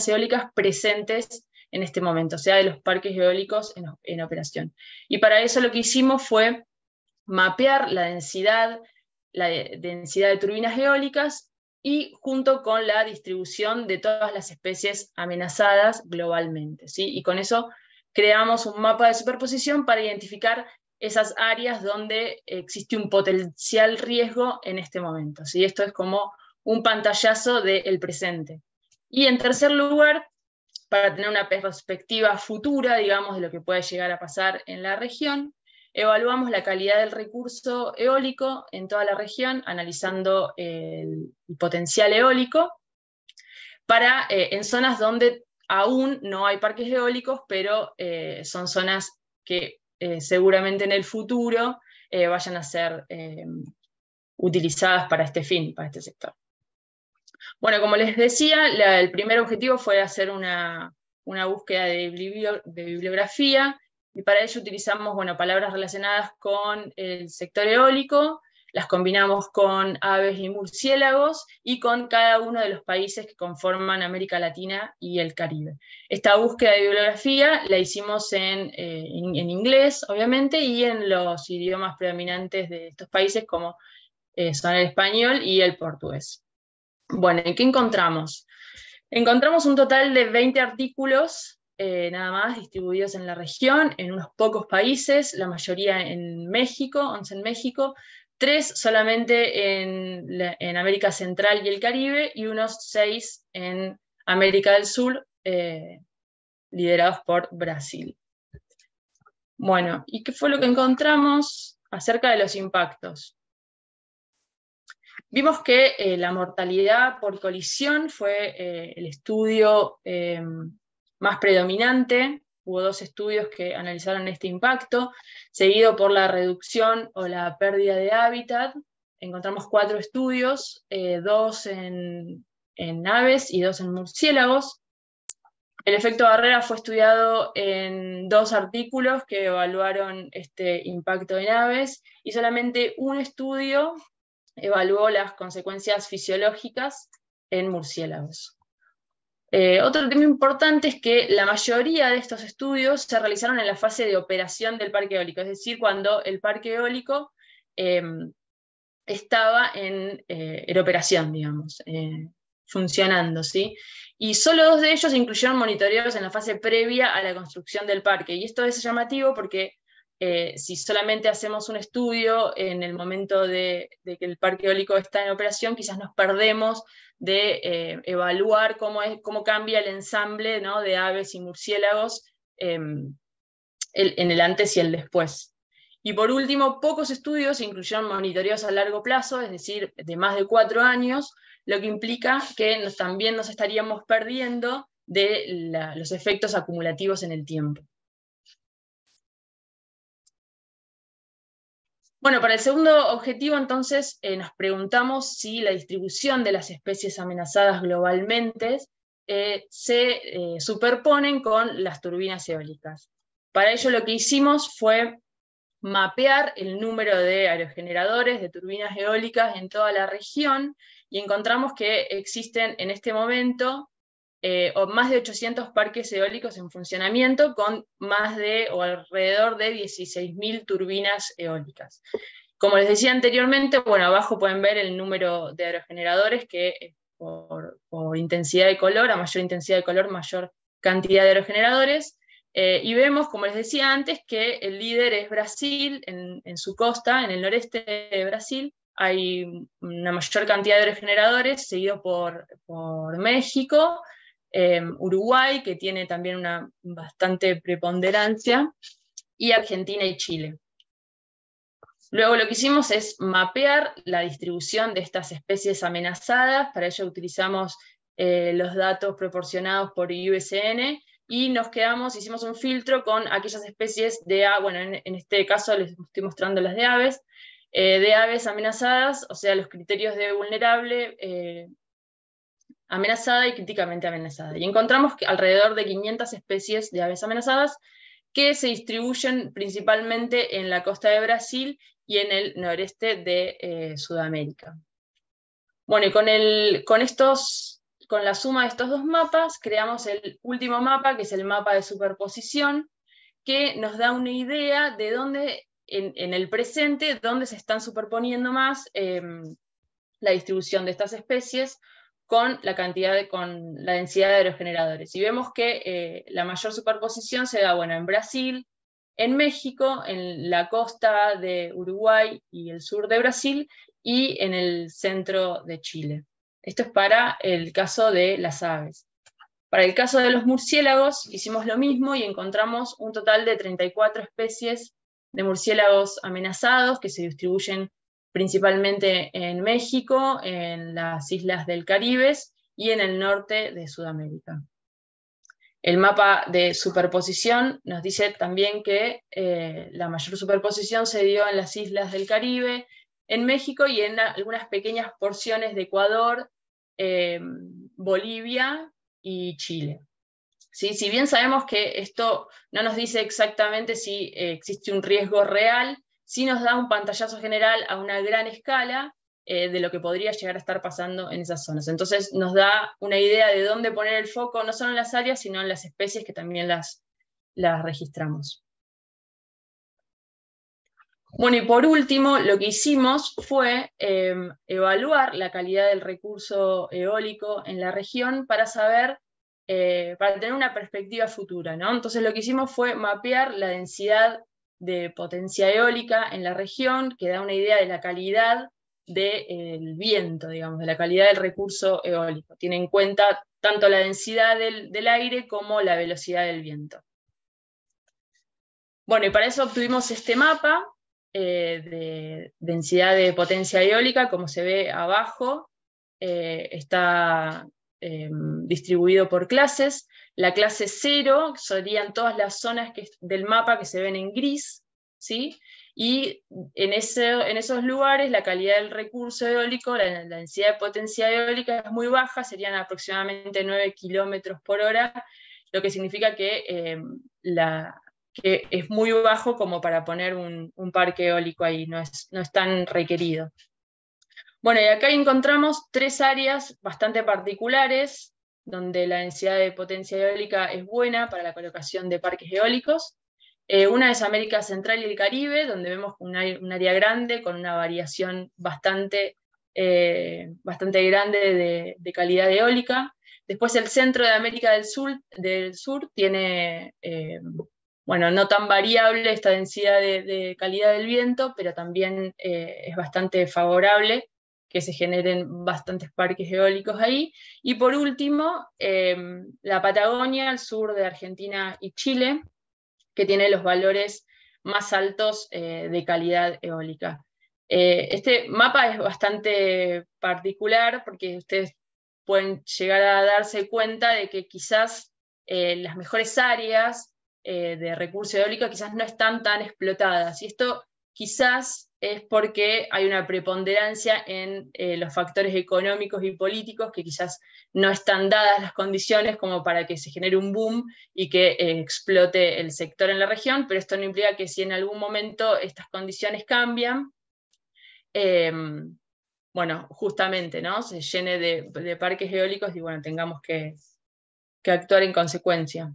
eólicas presentes en este momento, o sea, de los parques eólicos en operación. Y para eso lo que hicimos fue mapear la densidad de turbinas eólicas y junto con la distribución de todas las especies amenazadas globalmente, ¿sí? Y con eso creamos un mapa de superposición para identificar esas áreas donde existe un potencial riesgo en este momento, ¿sí? Esto es como un pantallazo del presente. Y en tercer lugar, para tener una perspectiva futura, digamos, de lo que puede llegar a pasar en la región, evaluamos la calidad del recurso eólico en toda la región, analizando el potencial eólico, en zonas donde aún no hay parques eólicos, pero son zonas que seguramente en el futuro vayan a ser utilizadas para este fin, para este sector. Bueno, como les decía, el primer objetivo fue hacer una búsqueda de bibliografía, y para ello utilizamos palabras relacionadas con el sector eólico, las combinamos con aves y murciélagos y con cada uno de los países que conforman América Latina y el Caribe. Esta búsqueda de bibliografía la hicimos en inglés, obviamente, y en los idiomas predominantes de estos países, como son el español y el portugués. Bueno, ¿y qué encontramos? Encontramos un total de 20 artículos nada más, distribuidos en la región, en unos pocos países, la mayoría en México, 11 en México, 3 solamente en América Central y el Caribe, y unos 6 en América del Sur, liderados por Brasil. Bueno, ¿y qué fue lo que encontramos acerca de los impactos? Vimos que la mortalidad por colisión fue el estudio más predominante. Hubo 2 estudios que analizaron este impacto, seguido por la reducción o la pérdida de hábitat. Encontramos 4 estudios, 2 en aves y 2 en murciélagos. El efecto barrera fue estudiado en 2 artículos que evaluaron este impacto en aves, y solamente un estudio evaluó las consecuencias fisiológicas en murciélagos. Otro tema importante es que la mayoría de estos estudios se realizaron en la fase de operación del parque eólico, es decir, cuando el parque eólico estaba en operación, digamos, funcionando, ¿sí? Y solo 2 de ellos incluyeron monitoreos en la fase previa a la construcción del parque, y esto es llamativo porque si solamente hacemos un estudio en el momento de que el parque eólico está en operación, quizás nos perdemos de evaluar cómo cambia el ensamble, ¿no?, de aves y murciélagos en el antes y el después. Y por último, pocos estudios incluyeron monitoreos a largo plazo, es decir, de más de 4 años, lo que implica que también nos estaríamos perdiendo de los efectos acumulativos en el tiempo. Bueno, para el segundo objetivo, entonces, nos preguntamos si la distribución de las especies amenazadas globalmente se superponen con las turbinas eólicas. Para ello lo que hicimos fue mapear el número de aerogeneradores, de turbinas eólicas en toda la región, y encontramos que existen en este momento más de 800 parques eólicos en funcionamiento con alrededor de 16.000 turbinas eólicas. Como les decía anteriormente, bueno, abajo pueden ver el número de aerogeneradores que por intensidad de color, a mayor intensidad de color, mayor cantidad de aerogeneradores, y vemos, como les decía antes, que el líder es Brasil, en su costa, en el noreste de Brasil, hay una mayor cantidad de aerogeneradores, seguido por México, Uruguay, que tiene también una bastante preponderancia, y Argentina y Chile. Luego lo que hicimos es mapear la distribución de estas especies amenazadas. Para ello utilizamos los datos proporcionados por IUCN, y hicimos un filtro con aquellas especies de aves, bueno, en este caso les estoy mostrando las de aves amenazadas, o sea, los criterios de vulnerable, amenazada y críticamente amenazada. Y encontramos que alrededor de 500 especies de aves amenazadas que se distribuyen principalmente en la costa de Brasil y en el noreste de Sudamérica. Bueno, y con la suma de estos dos mapas, creamos el último mapa, que es el mapa de superposición, que nos da una idea de dónde, en el presente, dónde se están superponiendo más la distribución de estas especies con la densidad de aerogeneradores. Y vemos que la mayor superposición se da, bueno, en Brasil, en México, en la costa de Uruguay y el sur de Brasil, y en el centro de Chile. Esto es para el caso de las aves. Para el caso de los murciélagos hicimos lo mismo y encontramos un total de 34 especies de murciélagos amenazados que se distribuyen principalmente en México, en las islas del Caribe y en el norte de Sudamérica. El mapa de superposición nos dice también que la mayor superposición se dio en las islas del Caribe, en México y en algunas pequeñas porciones de Ecuador, Bolivia y Chile. ¿Sí? Si bien sabemos que esto no nos dice exactamente si existe un riesgo real, sí nos da un pantallazo general a una gran escala de lo que podría llegar a estar pasando en esas zonas. Entonces nos da una idea de dónde poner el foco, no solo en las áreas, sino en las especies que también las registramos. Bueno, y por último, lo que hicimos fue evaluar la calidad del recurso eólico en la región para saber, para tener una perspectiva futura, ¿no? Entonces lo que hicimos fue mapear la densidad de potencia eólica en la región, que da una idea de la calidad del viento, digamos, de la calidad del recurso eólico. Tiene en cuenta tanto la densidad del aire como la velocidad del viento. Bueno, y para eso obtuvimos este mapa de densidad de potencia eólica, como se ve abajo, está distribuido por clases. La clase 0 serían todas las zonas del mapa que se ven en gris, ¿sí? Y en esos lugares la calidad del recurso eólico, la densidad de potencia eólica es muy baja, serían aproximadamente 9 km/h, lo que significa que que es muy bajo como para poner un parque eólico ahí, no es tan requerido. Bueno, y acá encontramos 3 áreas bastante particulares, donde la densidad de potencia eólica es buena para la colocación de parques eólicos. Una es América Central y el Caribe, donde vemos un área grande con una variación bastante grande de calidad eólica. Después el centro de América del Sur tiene bueno, no tan variable esta densidad de calidad del viento, pero también es bastante favorable que se generen bastantes parques eólicos ahí. Y por último, la Patagonia, al sur de Argentina y Chile, que tiene los valores más altos de calidad eólica. Este mapa es bastante particular porque ustedes pueden llegar a darse cuenta de que quizás las mejores áreas de recurso eólico quizás no están tan explotadas. Y esto quizás es porque hay una preponderancia en los factores económicos y políticos que quizás no están dadas las condiciones como para que se genere un boom y que explote el sector en la región, pero esto no implica que si en algún momento estas condiciones cambian, bueno, justamente, ¿no? Se llene de parques eólicos y bueno, tengamos que actuar en consecuencia.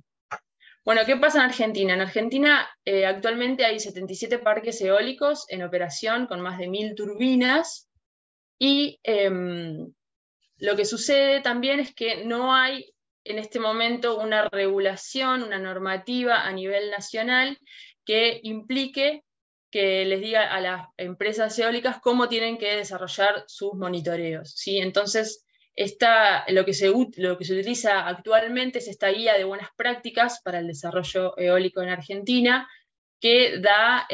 Bueno, ¿qué pasa en Argentina? En Argentina actualmente hay 77 parques eólicos en operación con más de 1000 turbinas y lo que sucede también es que no hay en este momento una regulación, una normativa a nivel nacional que implique que les diga a las empresas eólicas cómo tienen que desarrollar sus monitoreos, ¿sí? Entonces, lo que se utiliza actualmente es esta guía de buenas prácticas para el desarrollo eólico en Argentina, que da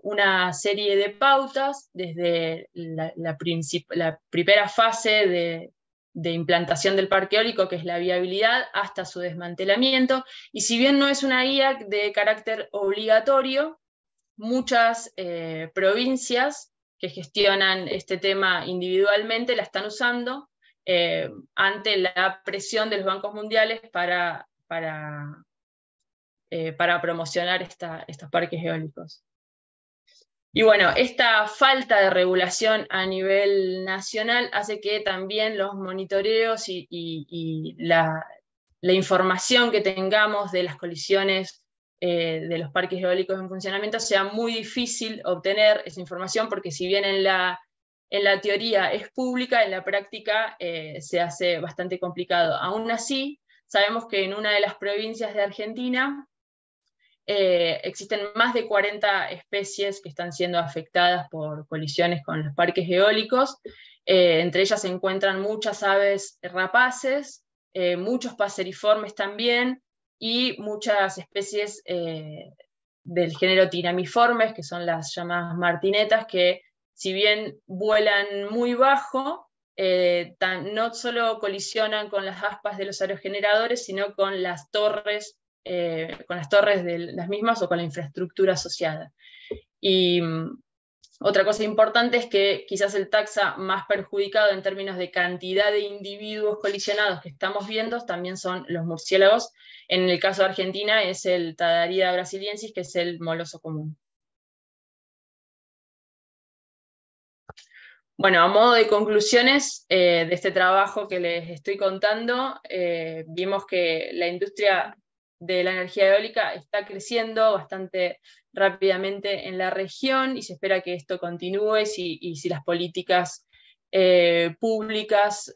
una serie de pautas desde la primera fase de implantación del parque eólico, que es la viabilidad, hasta su desmantelamiento. Y si bien no es una guía de carácter obligatorio, muchas provincias que gestionan este tema individualmente la están usando ante la presión de los bancos mundiales para promocionar estos parques eólicos. Y bueno, esta falta de regulación a nivel nacional hace que también los monitoreos y la información que tengamos de las colisiones de los parques eólicos en funcionamiento sea muy difícil obtener esa información, porque si bien en la teoría es pública, en la práctica se hace bastante complicado. Aún así, sabemos que en una de las provincias de Argentina existen más de 40 especies que están siendo afectadas por colisiones con los parques eólicos. Entre ellas se encuentran muchas aves rapaces, muchos paseriformes también, y muchas especies del género tiramiformes, que son las llamadas martinetas, que si bien vuelan muy bajo, no solo colisionan con las aspas de los aerogeneradores, sino con las torres de las mismas o con la infraestructura asociada. Y otra cosa importante es que quizás el taxa más perjudicado en términos de cantidad de individuos colisionados que estamos viendo también son los murciélagos. En el caso de Argentina es el Tadarida brasiliensis, que es el moloso común. Bueno, a modo de conclusiones de este trabajo que les estoy contando, vimos que la industria de la energía eólica está creciendo bastante rápidamente en la región y se espera que esto continúe y si las políticas públicas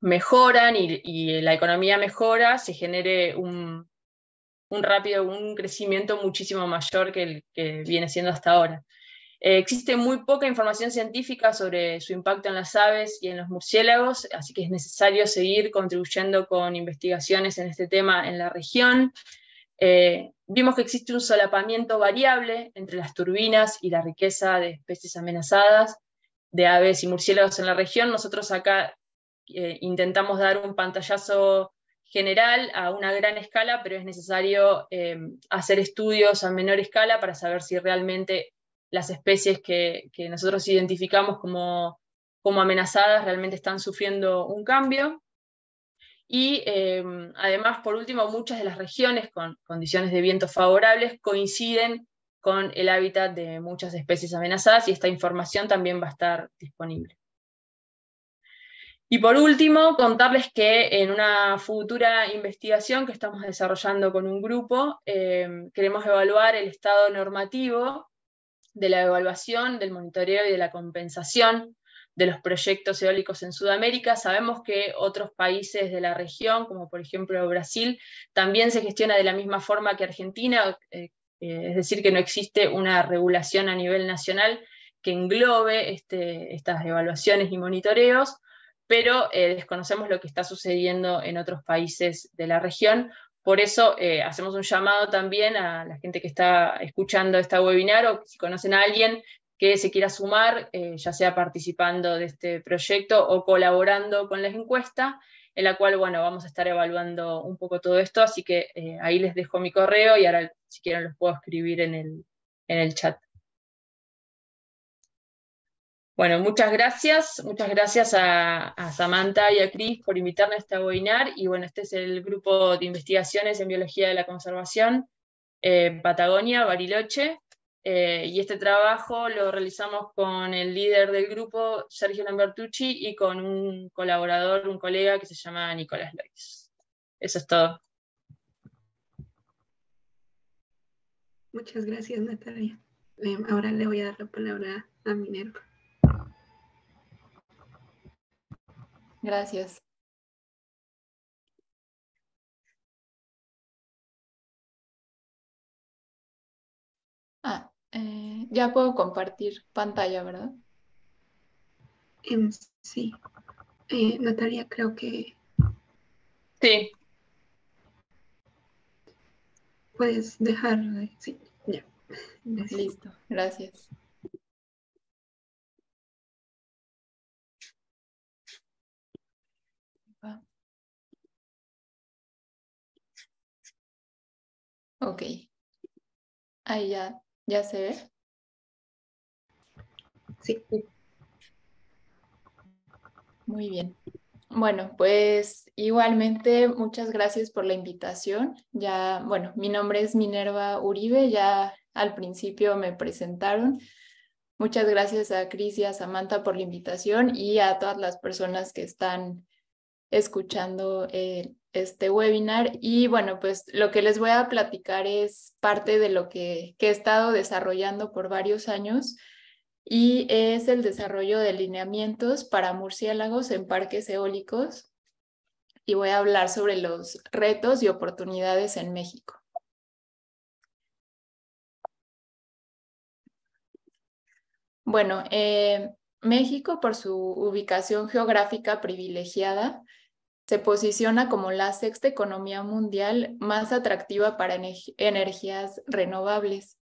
mejoran y la economía mejora, se genere un crecimiento muchísimo mayor que el que viene siendo hasta ahora. Existe muy poca información científica sobre su impacto en las aves y en los murciélagos, así que es necesario seguir contribuyendo con investigaciones en este tema en la región. Vimos que existe un solapamiento variable entre las turbinas y la riqueza de especies amenazadas de aves y murciélagos en la región. Nosotros acá intentamos dar un pantallazo general a una gran escala, pero es necesario hacer estudios a menor escala para saber si realmente las especies que nosotros identificamos como amenazadas realmente están sufriendo un cambio. Y además, por último, muchas de las regiones con condiciones de viento favorables coinciden con el hábitat de muchas especies amenazadas, y esta información también va a estar disponible. Y por último, contarles que en una futura investigación que estamos desarrollando con un grupo, queremos evaluar el estado normativo de la evaluación, del monitoreo y de la compensación los proyectos eólicos en Sudamérica. Sabemos que otros países de la región, como por ejemplo Brasil, también se gestiona de la misma forma que Argentina, es decir, que no existe una regulación a nivel nacional que englobe estas evaluaciones y monitoreos, pero desconocemos lo que está sucediendo en otros países de la región. Por eso hacemos un llamado también a la gente que está escuchando esta webinar, o si conocen a alguien que se quiera sumar, ya sea participando de este proyecto o colaborando con la encuesta, en la cual, bueno, vamos a estar evaluando un poco todo esto, así que ahí les dejo mi correo y ahora, si quieren, los puedo escribir en el chat. Bueno, muchas gracias a Samantha y a Cris por invitarme a este webinar, y bueno, este es el grupo de investigaciones en biología de la conservación, Patagonia, Bariloche, y este trabajo lo realizamos con el líder del grupo, Sergio Lambertucci, y con un colaborador, un colega que se llama Nicolás Lois. Eso es todo. Muchas gracias, Natalia. Ahora le voy a dar la palabra a Minerva. Gracias. Ya puedo compartir pantalla, ¿verdad? Sí. Natalia, creo que Sí. puedes dejar. Sí, ya. Gracias. Listo, gracias. Ok. Ahí ya se ve. Sí. Muy bien. Bueno, pues igualmente muchas gracias por la invitación. Ya, bueno, mi nombre es Minerva Uribe, ya al principio me presentaron. Muchas gracias a Cris y a Samantha por la invitación, y a todas las personas que están escuchando este webinar. Y bueno, pues lo que les voy a platicar es parte de lo que he estado desarrollando por varios años, y es el desarrollo de lineamientos para murciélagos en parques eólicos, y voy a hablar sobre los retos y oportunidades en México. Bueno, México, por su ubicación geográfica privilegiada, se posiciona como la sexta economía mundial más atractiva para energías renovables.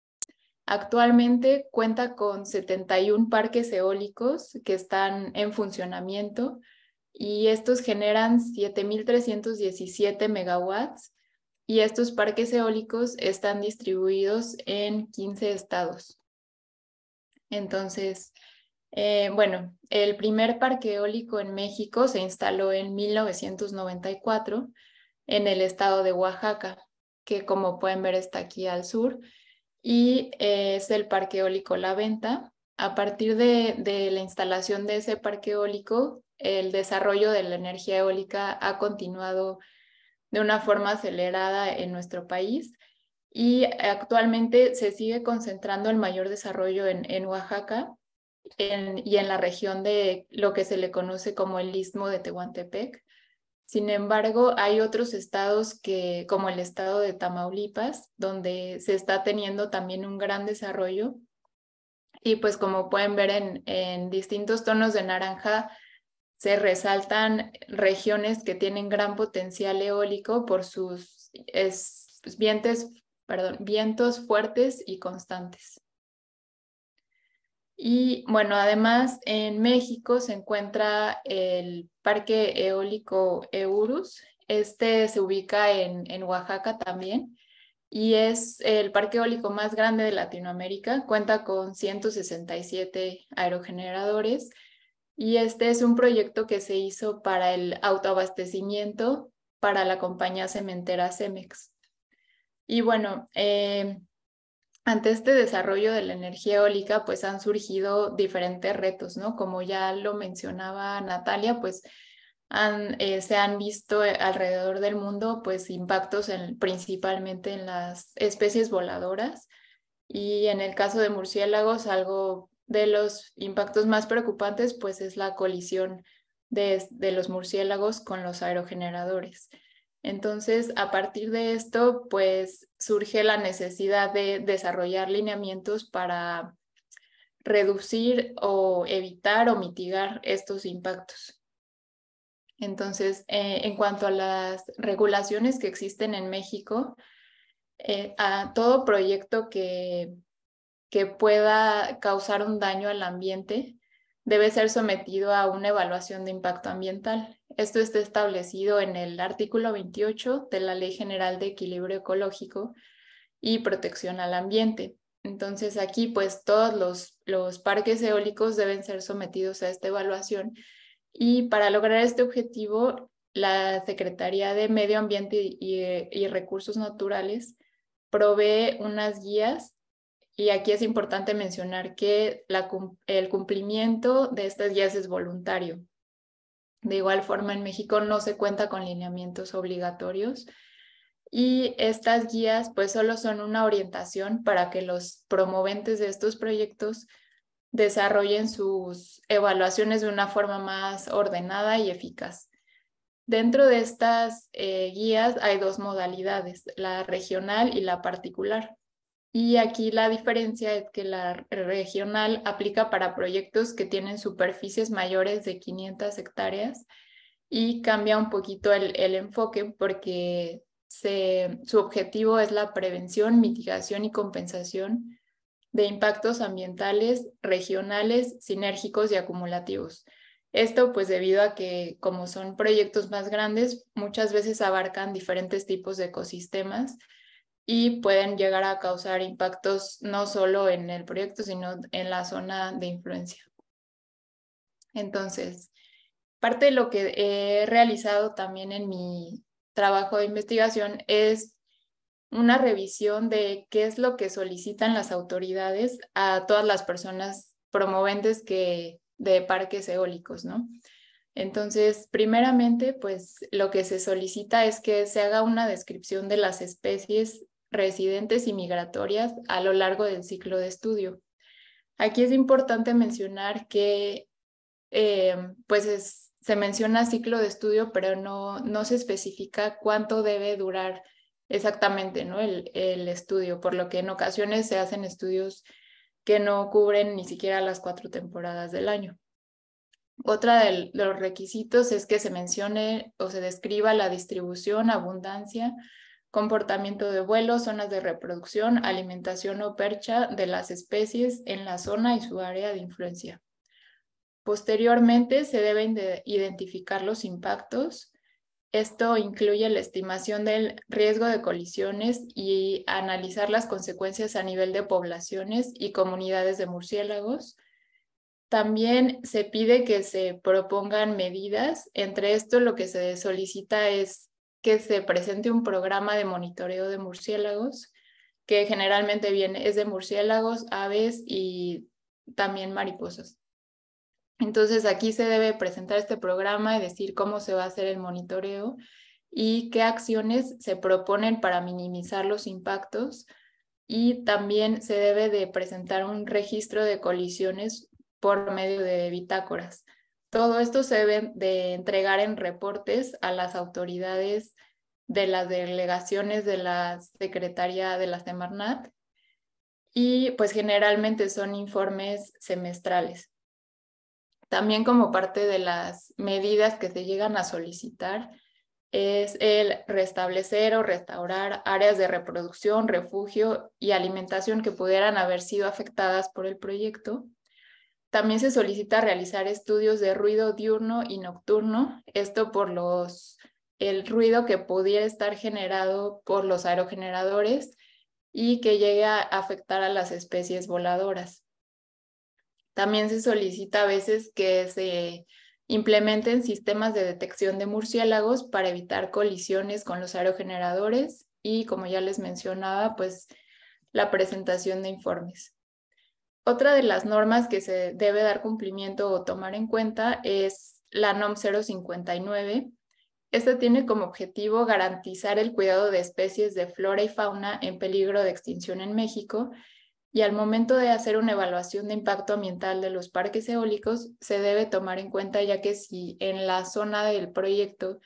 Actualmente cuenta con 71 parques eólicos que están en funcionamiento, y estos generan 7.317 megawatts, y estos parques eólicos están distribuidos en 15 estados. Entonces, bueno, el primer parque eólico en México se instaló en 1994 en el estado de Oaxaca, que como pueden ver está aquí al sur, y es el parque eólico La Venta. A partir de la instalación de ese parque eólico, el desarrollo de la energía eólica ha continuado de una forma acelerada en nuestro país, y actualmente se sigue concentrando el mayor desarrollo en Oaxaca y en la región de lo que se le conoce como el Istmo de Tehuantepec. Sin embargo, hay otros estados como el estado de Tamaulipas, donde se está teniendo también un gran desarrollo. Y pues como pueden ver en distintos tonos de naranja, se resaltan regiones que tienen gran potencial eólico por sus vientos fuertes y constantes. Y bueno, además en México se encuentra el Parque Eólico Eurus. Este se ubica en Oaxaca también, y es el parque eólico más grande de Latinoamérica. Cuenta con 167 aerogeneradores, y este es un proyecto que se hizo para el autoabastecimiento para la compañía cementera Cemex. Y bueno, ante este desarrollo de la energía eólica, pues han surgido diferentes retos, ¿no? Como ya lo mencionaba Natalia, pues se han visto alrededor del mundo pues impactos principalmente en las especies voladoras, y en el caso de murciélagos algo de los impactos más preocupantes pues es la colisión de los murciélagos con los aerogeneradores. Entonces, a partir de esto, pues surge la necesidad de desarrollar lineamientos para reducir o evitar o mitigar estos impactos. Entonces, en cuanto a las regulaciones que existen en México, a todo proyecto que pueda causar un daño al ambiente debe ser sometido a una evaluación de impacto ambiental. Esto está establecido en el artículo 28 de la Ley General de Equilibrio Ecológico y Protección al Ambiente. Entonces aquí pues todos los parques eólicos deben ser sometidos a esta evaluación y para lograr este objetivo la Secretaría de Medio Ambiente y Recursos Naturales provee unas guías. Y aquí es importante mencionar que el cumplimiento de estas guías es voluntario. De igual forma, en México no se cuenta con lineamientos obligatorios y estas guías pues solo son una orientación para que los promoventes de estos proyectos desarrollen sus evaluaciones de una forma más ordenada y eficaz. Dentro de estas guías hay dos modalidades, la regional y la particular. Y aquí la diferencia es que la regional aplica para proyectos que tienen superficies mayores de 500 hectáreas y cambia un poquito el enfoque porque su objetivo es la prevención, mitigación y compensación de impactos ambientales regionales, sinérgicos y acumulativos. Esto pues debido a que como son proyectos más grandes, muchas veces abarcan diferentes tipos de ecosistemas y pueden llegar a causar impactos no solo en el proyecto, sino en la zona de influencia. Entonces, parte de lo que he realizado también en mi trabajo de investigación es una revisión de qué es lo que solicitan las autoridades a todas las personas promoventes de parques eólicos, ¿no? Entonces, primeramente, pues lo que se solicita es que se haga una descripción de las especies residentes y migratorias a lo largo del ciclo de estudio. Aquí es importante mencionar que se menciona ciclo de estudio, pero no se especifica cuánto debe durar exactamente, ¿no? el estudio, por lo que en ocasiones se hacen estudios que no cubren ni siquiera las 4 temporadas del año. Otra de los requisitos es que se mencione o se describa la distribución, abundancia, comportamiento de vuelo, zonas de reproducción, alimentación o percha de las especies en la zona y su área de influencia. Posteriormente se deben de identificar los impactos. Esto incluye la estimación del riesgo de colisiones y analizar las consecuencias a nivel de poblaciones y comunidades de murciélagos. También se pide que se propongan medidas. Entre esto, lo que se solicita es que se presente un programa de monitoreo de murciélagos, que generalmente es de murciélagos, aves y también mariposas. Entonces, aquí se debe presentar este programa y decir cómo se va a hacer el monitoreo y qué acciones se proponen para minimizar los impactos. Y también se debe de presentar un registro de colisiones por medio de bitácoras. Todo esto se debe de entregar en reportes a las autoridades de las delegaciones de la Secretaría de la Semarnat y pues generalmente son informes semestrales. También como parte de las medidas que se llegan a solicitar es el restablecer o restaurar áreas de reproducción, refugio y alimentación que pudieran haber sido afectadas por el proyecto. También se solicita realizar estudios de ruido diurno y nocturno, esto por el ruido que pudiera estar generado por los aerogeneradores y que llegue a afectar a las especies voladoras. También se solicita a veces que se implementen sistemas de detección de murciélagos para evitar colisiones con los aerogeneradores y, como ya les mencionaba, pues la presentación de informes. Otra de las normas que se debe dar cumplimiento o tomar en cuenta es la NOM 059. Esta tiene como objetivo garantizar el cuidado de especies de flora y fauna en peligro de extinción en México Y al momento de hacer una evaluación de impacto ambiental de los parques eólicos, se debe tomar en cuenta ya que si en la zona del proyecto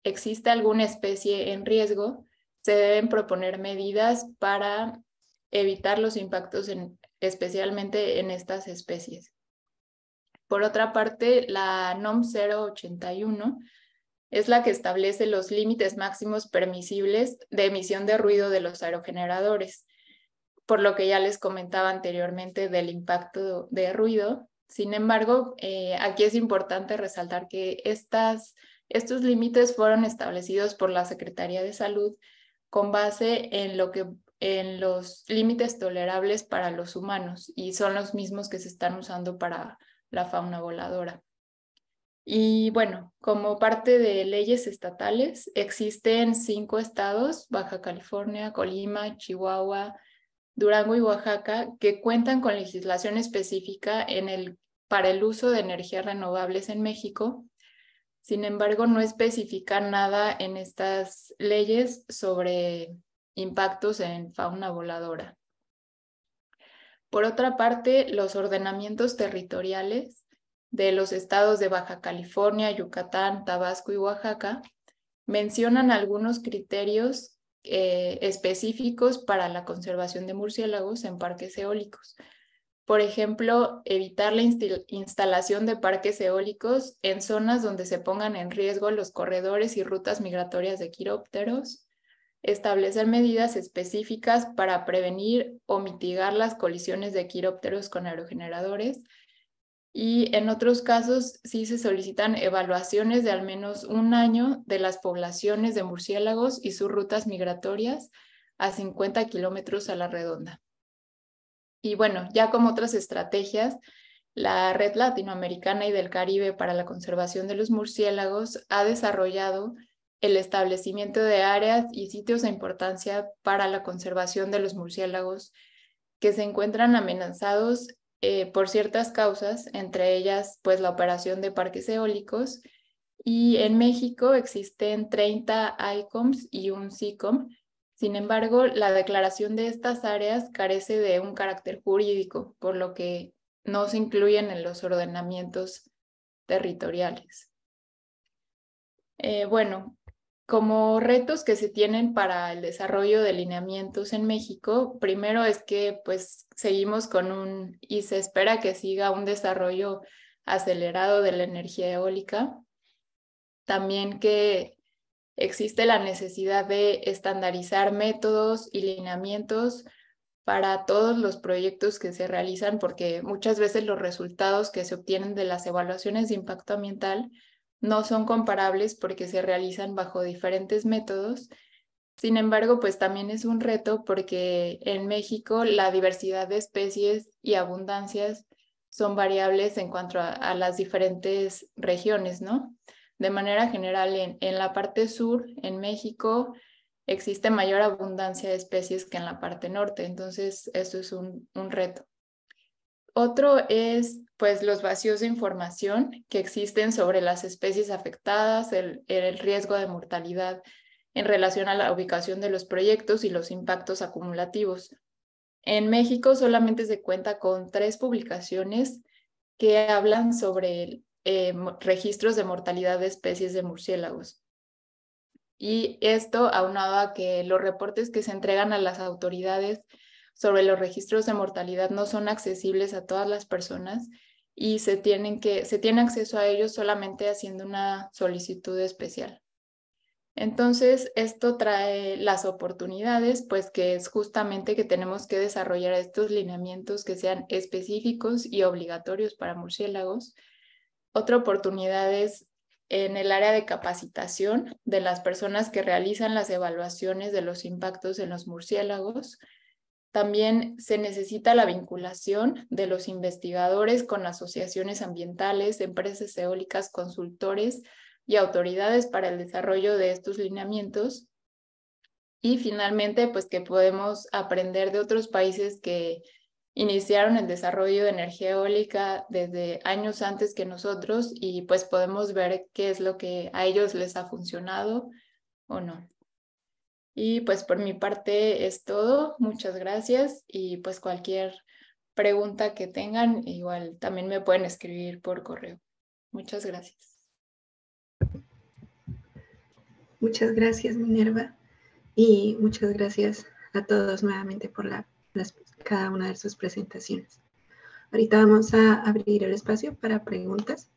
existe alguna especie en riesgo, se deben proponer medidas para evitar los impactos especialmente en estas especies. Por otra parte, la NOM 081 es la que establece los límites máximos permisibles de emisión de ruido de los aerogeneradores, por lo que ya les comentaba anteriormente del impacto de ruido. Sin embargo, aquí es importante resaltar que estos límites fueron establecidos por la Secretaría de Salud con base en los límites tolerables para los humanos y son los mismos que se están usando para la fauna voladora. Y bueno, como parte de leyes estatales, existen 5 estados, Baja California, Colima, Chihuahua, Durango y Oaxaca, que cuentan con legislación específica para el uso de energías renovables en México. Sin embargo, no especifican nada en estas leyes sobre impactos en fauna voladora. Por otra parte, los ordenamientos territoriales de los estados de Baja California, Yucatán, Tabasco y Oaxaca mencionan algunos criterios específicos para la conservación de murciélagos en parques eólicos. Por ejemplo, evitar la instalación de parques eólicos en zonas donde se pongan en riesgo los corredores y rutas migratorias de quirópteros, establecer medidas específicas para prevenir o mitigar las colisiones de quirópteros con aerogeneradores, y en otros casos sí se solicitan evaluaciones de al menos 1 año de las poblaciones de murciélagos y sus rutas migratorias a 50 kilómetros a la redonda. Y bueno, ya como otras estrategias, la Red Latinoamericana y del Caribe para la Conservación de los Murciélagos ha desarrollado el establecimiento de áreas y sitios de importancia para la conservación de los murciélagos que se encuentran amenazados por ciertas causas, entre ellas pues la operación de parques eólicos, y en México existen 30 ICOMs y un SICOM. Sin embargo, la declaración de estas áreas carece de un carácter jurídico, por lo que no se incluyen en los ordenamientos territoriales. Bueno, como retos que se tienen para el desarrollo de lineamientos en México, primero es que pues seguimos y se espera que siga un desarrollo acelerado de la energía eólica. También que existe la necesidad de estandarizar métodos y lineamientos para todos los proyectos que se realizan, porque muchas veces los resultados que se obtienen de las evaluaciones de impacto ambiental no son comparables porque se realizan bajo diferentes métodos. Sin embargo, pues también es un reto porque en México la diversidad de especies y abundancias son variables en cuanto a las diferentes regiones, ¿no? De manera general, en la parte sur, en México, existe mayor abundancia de especies que en la parte norte, entonces eso es un reto. Otro es pues los vacíos de información que existen sobre las especies afectadas, el riesgo de mortalidad en relación a la ubicación de los proyectos y los impactos acumulativos. En México solamente se cuenta con 3 publicaciones que hablan sobre registros de mortalidad de especies de murciélagos. Y esto aunado a que los reportes que se entregan a las autoridades sobre los registros de mortalidad no son accesibles a todas las personas y se tiene acceso a ellos solamente haciendo una solicitud especial. Entonces, esto trae las oportunidades, pues que es justamente que tenemos que desarrollar estos lineamientos que sean específicos y obligatorios para murciélagos. Otra oportunidad es en el área de capacitación de las personas que realizan las evaluaciones de los impactos en los murciélagos. También se necesita la vinculación de los investigadores con asociaciones ambientales, empresas eólicas, consultores y autoridades para el desarrollo de estos lineamientos. Y finalmente, pues que podemos aprender de otros países que iniciaron el desarrollo de energía eólica desde años antes que nosotros y pues podemos ver qué es lo que a ellos les ha funcionado o no. Y pues por mi parte es todo. Muchas gracias y pues cualquier pregunta que tengan, igual también me pueden escribir por correo. Muchas gracias. Muchas gracias, Minerva, y muchas gracias a todos nuevamente por cada una de sus presentaciones. Ahorita vamos a abrir el espacio para preguntas.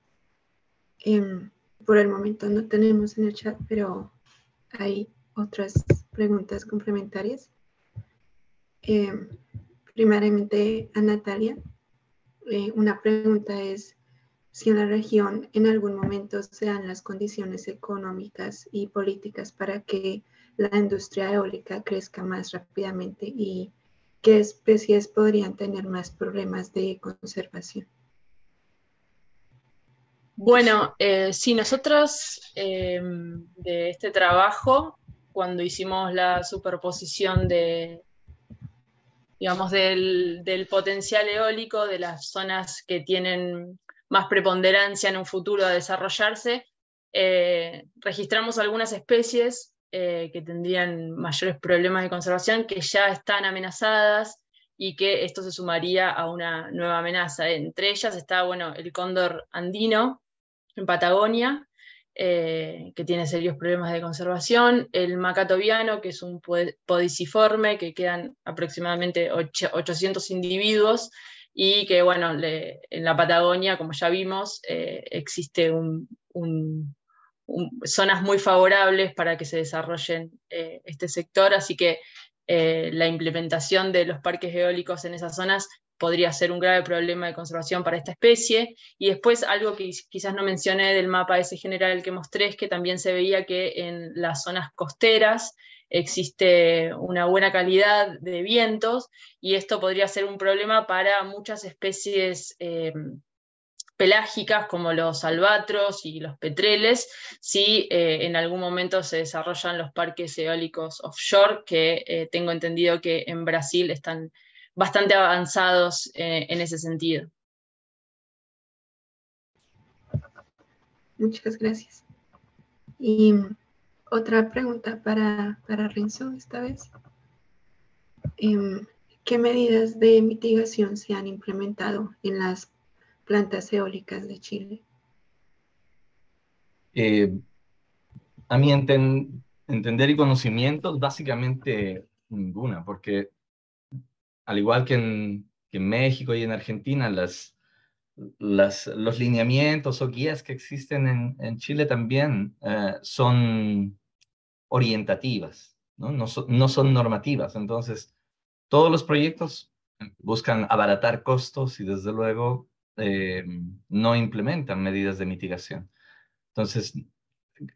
Por el momento no tenemos en el chat, pero hay otras preguntas complementarias. Primeramente a Natalia. Una pregunta es si en la región en algún momento se dan las condiciones económicas y políticas para que la industria eólica crezca más rápidamente y qué especies podrían tener más problemas de conservación. Bueno, sí, nosotros de este trabajo, cuando hicimos la superposición digamos, del potencial eólico de las zonas que tienen más preponderancia en un futuro a desarrollarse, registramos algunas especies que tendrían mayores problemas de conservación, que ya están amenazadas y que esto se sumaría a una nueva amenaza. Entre ellas está, bueno, el cóndor andino en Patagonia, que tiene serios problemas de conservación, el macato viano, que es un podiciforme, que quedan aproximadamente 800 individuos, y que, bueno, en la Patagonia, como ya vimos, existe zonas muy favorables para que se desarrollen este sector, así que la implementación de los parques eólicos en esas zonas podría ser un grave problema de conservación para esta especie. Y después algo que quizás no mencioné del mapa ese general que mostré es que también se veía que en las zonas costeras existe una buena calidad de vientos, y esto podría ser un problema para muchas especies pelágicas como los albatros y los petreles, si en algún momento se desarrollan los parques eólicos offshore, que tengo entendido que en Brasil están bastante avanzados en ese sentido. Muchas gracias. Y otra pregunta para Renzo esta vez. ¿Qué medidas de mitigación se han implementado en las plantas eólicas de Chile? A mi entender y conocimientos, básicamente ninguna, porque al igual que en México y en Argentina, los lineamientos o guías que existen en Chile también son orientativas, ¿no? No son normativas. Entonces, todos los proyectos buscan abaratar costos y desde luego no implementan medidas de mitigación. Entonces,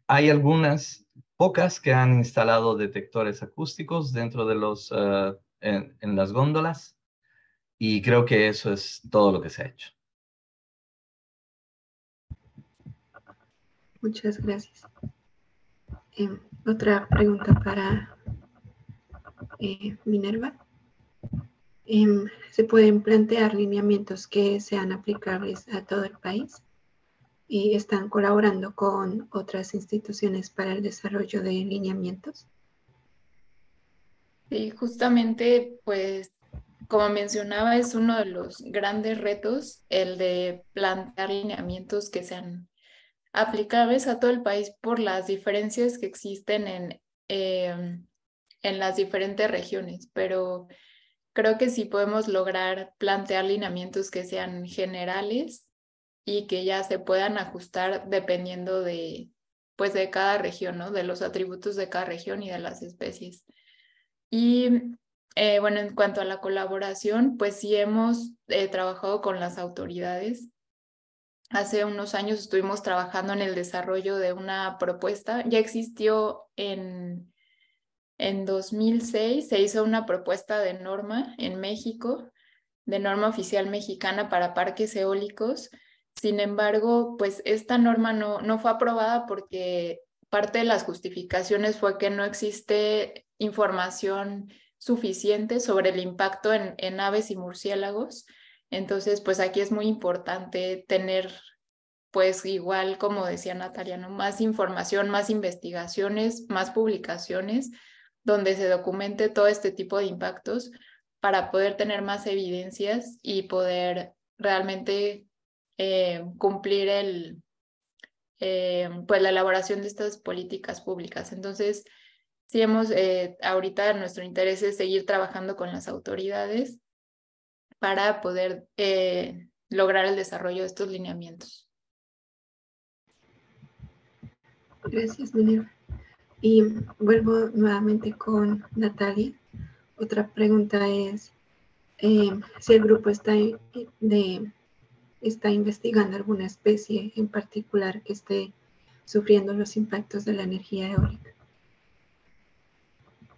hay algunas pocas que han instalado detectores acústicos dentro de en las góndolas, y creo que eso es todo lo que se ha hecho. Muchas gracias. Otra pregunta para Minerva. ¿Se pueden plantear lineamientos que sean aplicables a todo el país? ¿Y están colaborando con otras instituciones para el desarrollo de lineamientos? Sí, justamente, pues, como mencionaba, es uno de los grandes retos el de plantear lineamientos que sean aplicables a todo el país por las diferencias que existen en las diferentes regiones, pero creo que sí podemos lograr plantear lineamientos que sean generales y que ya se puedan ajustar dependiendo pues de cada región, ¿no? De los atributos de cada región y de las especies. Y bueno, en cuanto a la colaboración, pues sí hemos trabajado con las autoridades. Hace unos años estuvimos trabajando en el desarrollo de una propuesta. Ya existió en 2006, se hizo una propuesta de norma en México, de norma oficial mexicana para parques eólicos. Sin embargo, pues esta norma no fue aprobada porque parte de las justificaciones fue que no existe información suficiente sobre el impacto en aves y murciélagos. Entonces, pues aquí es muy importante tener, pues igual como decía Natalia, ¿no? Más información, más investigaciones, más publicaciones donde se documente todo este tipo de impactos para poder tener más evidencias y poder realmente cumplir pues la elaboración de estas políticas públicas. Entonces, sí ahorita nuestro interés es seguir trabajando con las autoridades para poder lograr el desarrollo de estos lineamientos. Gracias, Minerva. Y vuelvo nuevamente con Natalia. Otra pregunta es si el grupo está investigando alguna especie en particular que esté sufriendo los impactos de la energía eólica.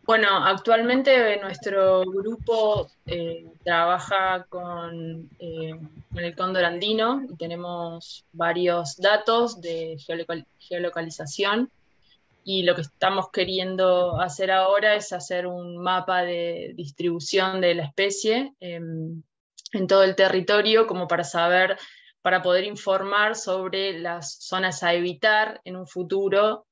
Bueno, actualmente nuestro grupo trabaja con el cóndor andino y tenemos varios datos de geolocalización, y lo que estamos queriendo hacer ahora es hacer un mapa de distribución de la especie en todo el territorio, como para poder informar sobre las zonas a evitar en un futuro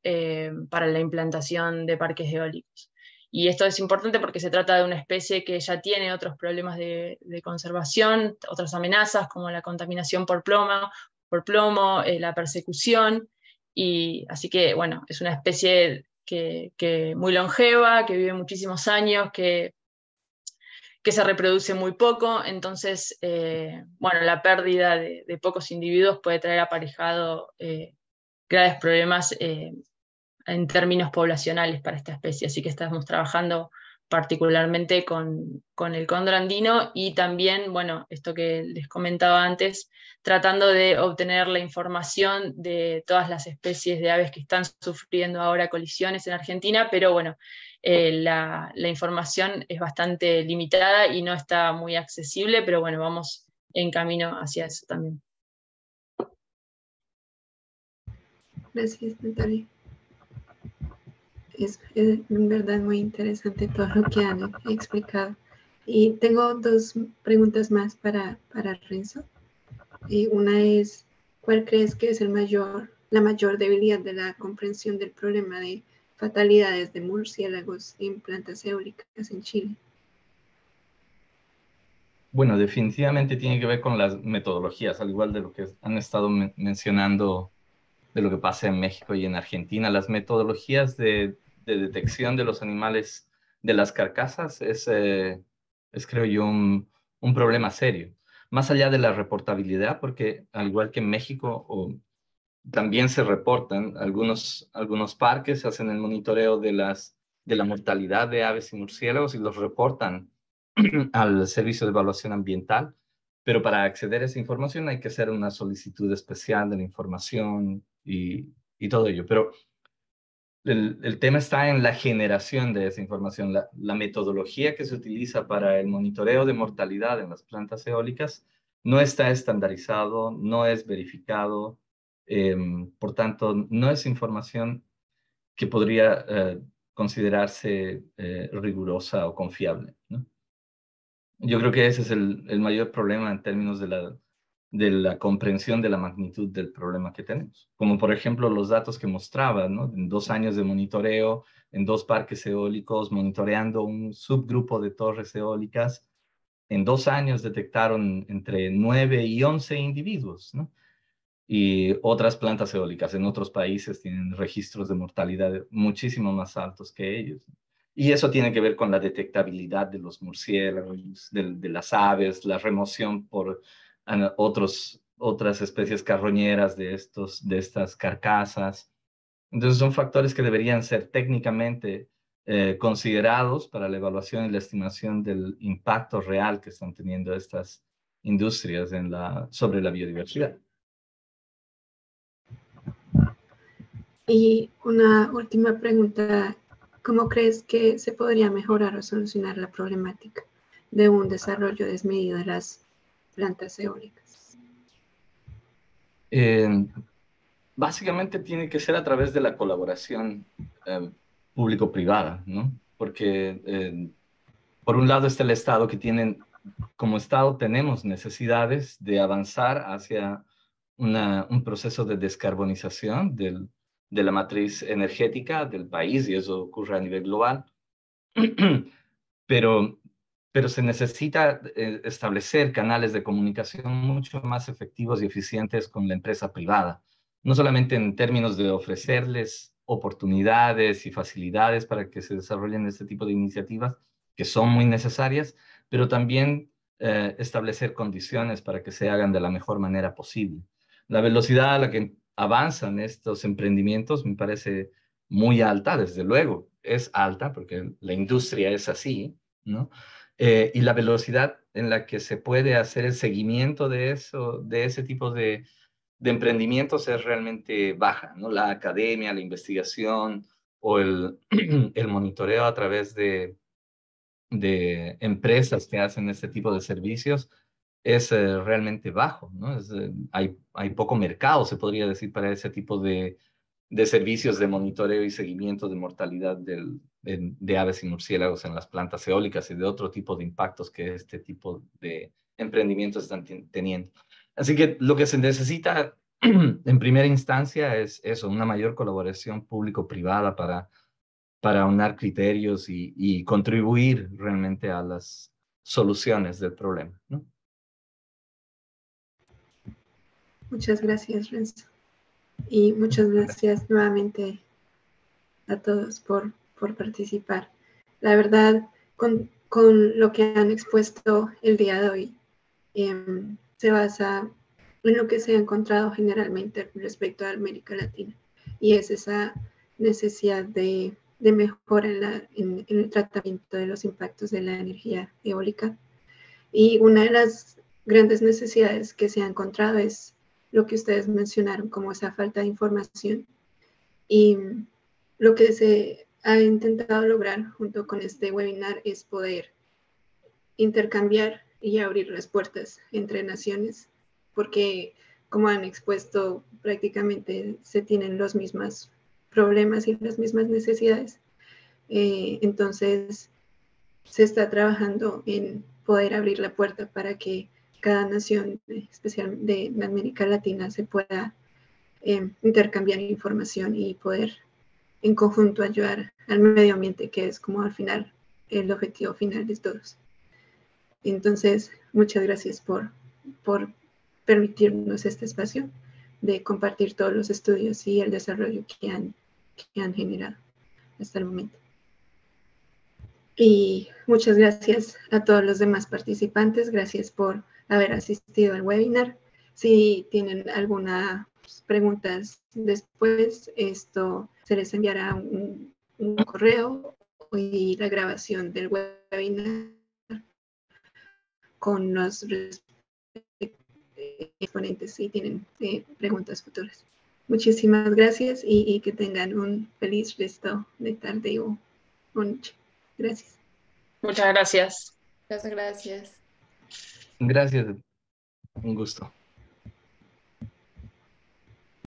para la implantación de parques eólicos. Y esto es importante porque se trata de una especie que ya tiene otros problemas de conservación, otras amenazas como la contaminación por plomo, la persecución, y así que, bueno, es una especie que muy longeva, que vive muchísimos años, que se reproduce muy poco. Entonces, bueno, la pérdida de pocos individuos puede traer aparejado graves problemas en términos poblacionales para esta especie. Así que estamos trabajando particularmente con el cóndor andino, y también, bueno, esto que les comentaba antes, tratando de obtener la información de todas las especies de aves que están sufriendo ahora colisiones en Argentina, pero bueno, la información es bastante limitada y no está muy accesible, pero bueno, vamos en camino hacia eso también. Gracias, Natalia. Es en verdad muy interesante todo lo que han explicado. Y tengo dos preguntas más para Renzo. Una es, ¿cuál crees que es la mayor debilidad de la comprensión del problema de fatalidades de murciélagos en plantas eólicas en Chile? Bueno, definitivamente tiene que ver con las metodologías, al igual de lo que han estado mencionando de lo que pasa en México y en Argentina. Las metodologías de detección de los animales de las carcasas es creo yo, un problema serio. Más allá de la reportabilidad, porque al igual que en México, también se reportan algunos parques, hacen el monitoreo de la mortalidad de aves y murciélagos y los reportan al Servicio de Evaluación Ambiental, pero para acceder a esa información hay que hacer una solicitud especial de la información y todo ello. Pero el tema está en la generación de esa información. La metodología que se utiliza para el monitoreo de mortalidad en las plantas eólicas no está estandarizado, no es verificado, por tanto, no es información que podría considerarse rigurosa o confiable, ¿no? Yo creo que ese es el mayor problema en términos de la comprensión de la magnitud del problema que tenemos. Como por ejemplo los datos que mostraba, ¿no? En 2 años de monitoreo, en 2 parques eólicos, monitoreando un subgrupo de torres eólicas, en 2 años detectaron entre 9 y 11 individuos, ¿no? Y otras plantas eólicas en otros países tienen registros de mortalidad muchísimo más altos que ellos. Y eso tiene que ver con la detectabilidad de los murciélagos, de las aves, la remoción por otras especies carroñeras de estas carcasas. Entonces son factores que deberían ser técnicamente considerados para la evaluación y la estimación del impacto real que están teniendo estas industrias sobre la biodiversidad. Y una última pregunta, ¿cómo crees que se podría mejorar o solucionar la problemática de un desarrollo desmedido de las plantas eólicas? Básicamente tiene que ser a través de la colaboración público-privada, ¿no? Porque por un lado está el Estado como Estado tenemos necesidades de avanzar hacia un proceso de descarbonización de la matriz energética del país, y eso ocurre a nivel global. pero se necesita establecer canales de comunicación mucho más efectivos y eficientes con la empresa privada, no solamente en términos de ofrecerles oportunidades y facilidades para que se desarrollen este tipo de iniciativas, que son muy necesarias, pero también establecer condiciones para que se hagan de la mejor manera posible. La velocidad a la que avanzan estos emprendimientos me parece muy alta, desde luego, es alta porque la industria es así, ¿no? Y la velocidad en la que se puede hacer el seguimiento de eso, de ese tipo de emprendimientos es realmente baja, ¿no? La academia, la investigación o el, el monitoreo a través de empresas que hacen este tipo de servicios es realmente bajo, ¿no? Hay poco mercado, se podría decir, para ese tipo de servicios de monitoreo y seguimiento de mortalidad de aves y murciélagos en las plantas eólicas y de otro tipo de impactos que este tipo de emprendimientos están teniendo. Así que lo que se necesita en primera instancia es eso, una mayor colaboración público-privada para aunar criterios y contribuir realmente a las soluciones del problema, ¿no? Muchas gracias, Renzo. Y muchas gracias nuevamente a todos por participar. La verdad, con lo que han expuesto el día de hoy, se basa en lo que se ha encontrado generalmente respecto a América Latina, y es esa necesidad de mejora en el tratamiento de los impactos de la energía eólica. Y una de las grandes necesidades que se ha encontrado es lo que ustedes mencionaron, como esa falta de información. Y lo que se ha intentado lograr junto con este webinar es poder intercambiar y abrir las puertas entre naciones, porque como han expuesto, prácticamente se tienen los mismos problemas y las mismas necesidades. Entonces, se está trabajando en poder abrir la puerta para que cada nación, especial de América Latina, se pueda intercambiar información y poder en conjunto ayudar al medio ambiente, que es como al final el objetivo final de todos. Entonces, muchas gracias por permitirnos este espacio de compartir todos los estudios y el desarrollo que han generado hasta el momento. Y muchas gracias a todos los demás participantes. Gracias por haber asistido al webinar. Si tienen algunas preguntas después, esto se les enviará un correo y la grabación del webinar con los exponentes si tienen preguntas futuras. Muchísimas gracias y que tengan un feliz resto de tarde o noche. Gracias. Muchas gracias. Muchas gracias. Gracias, un gusto.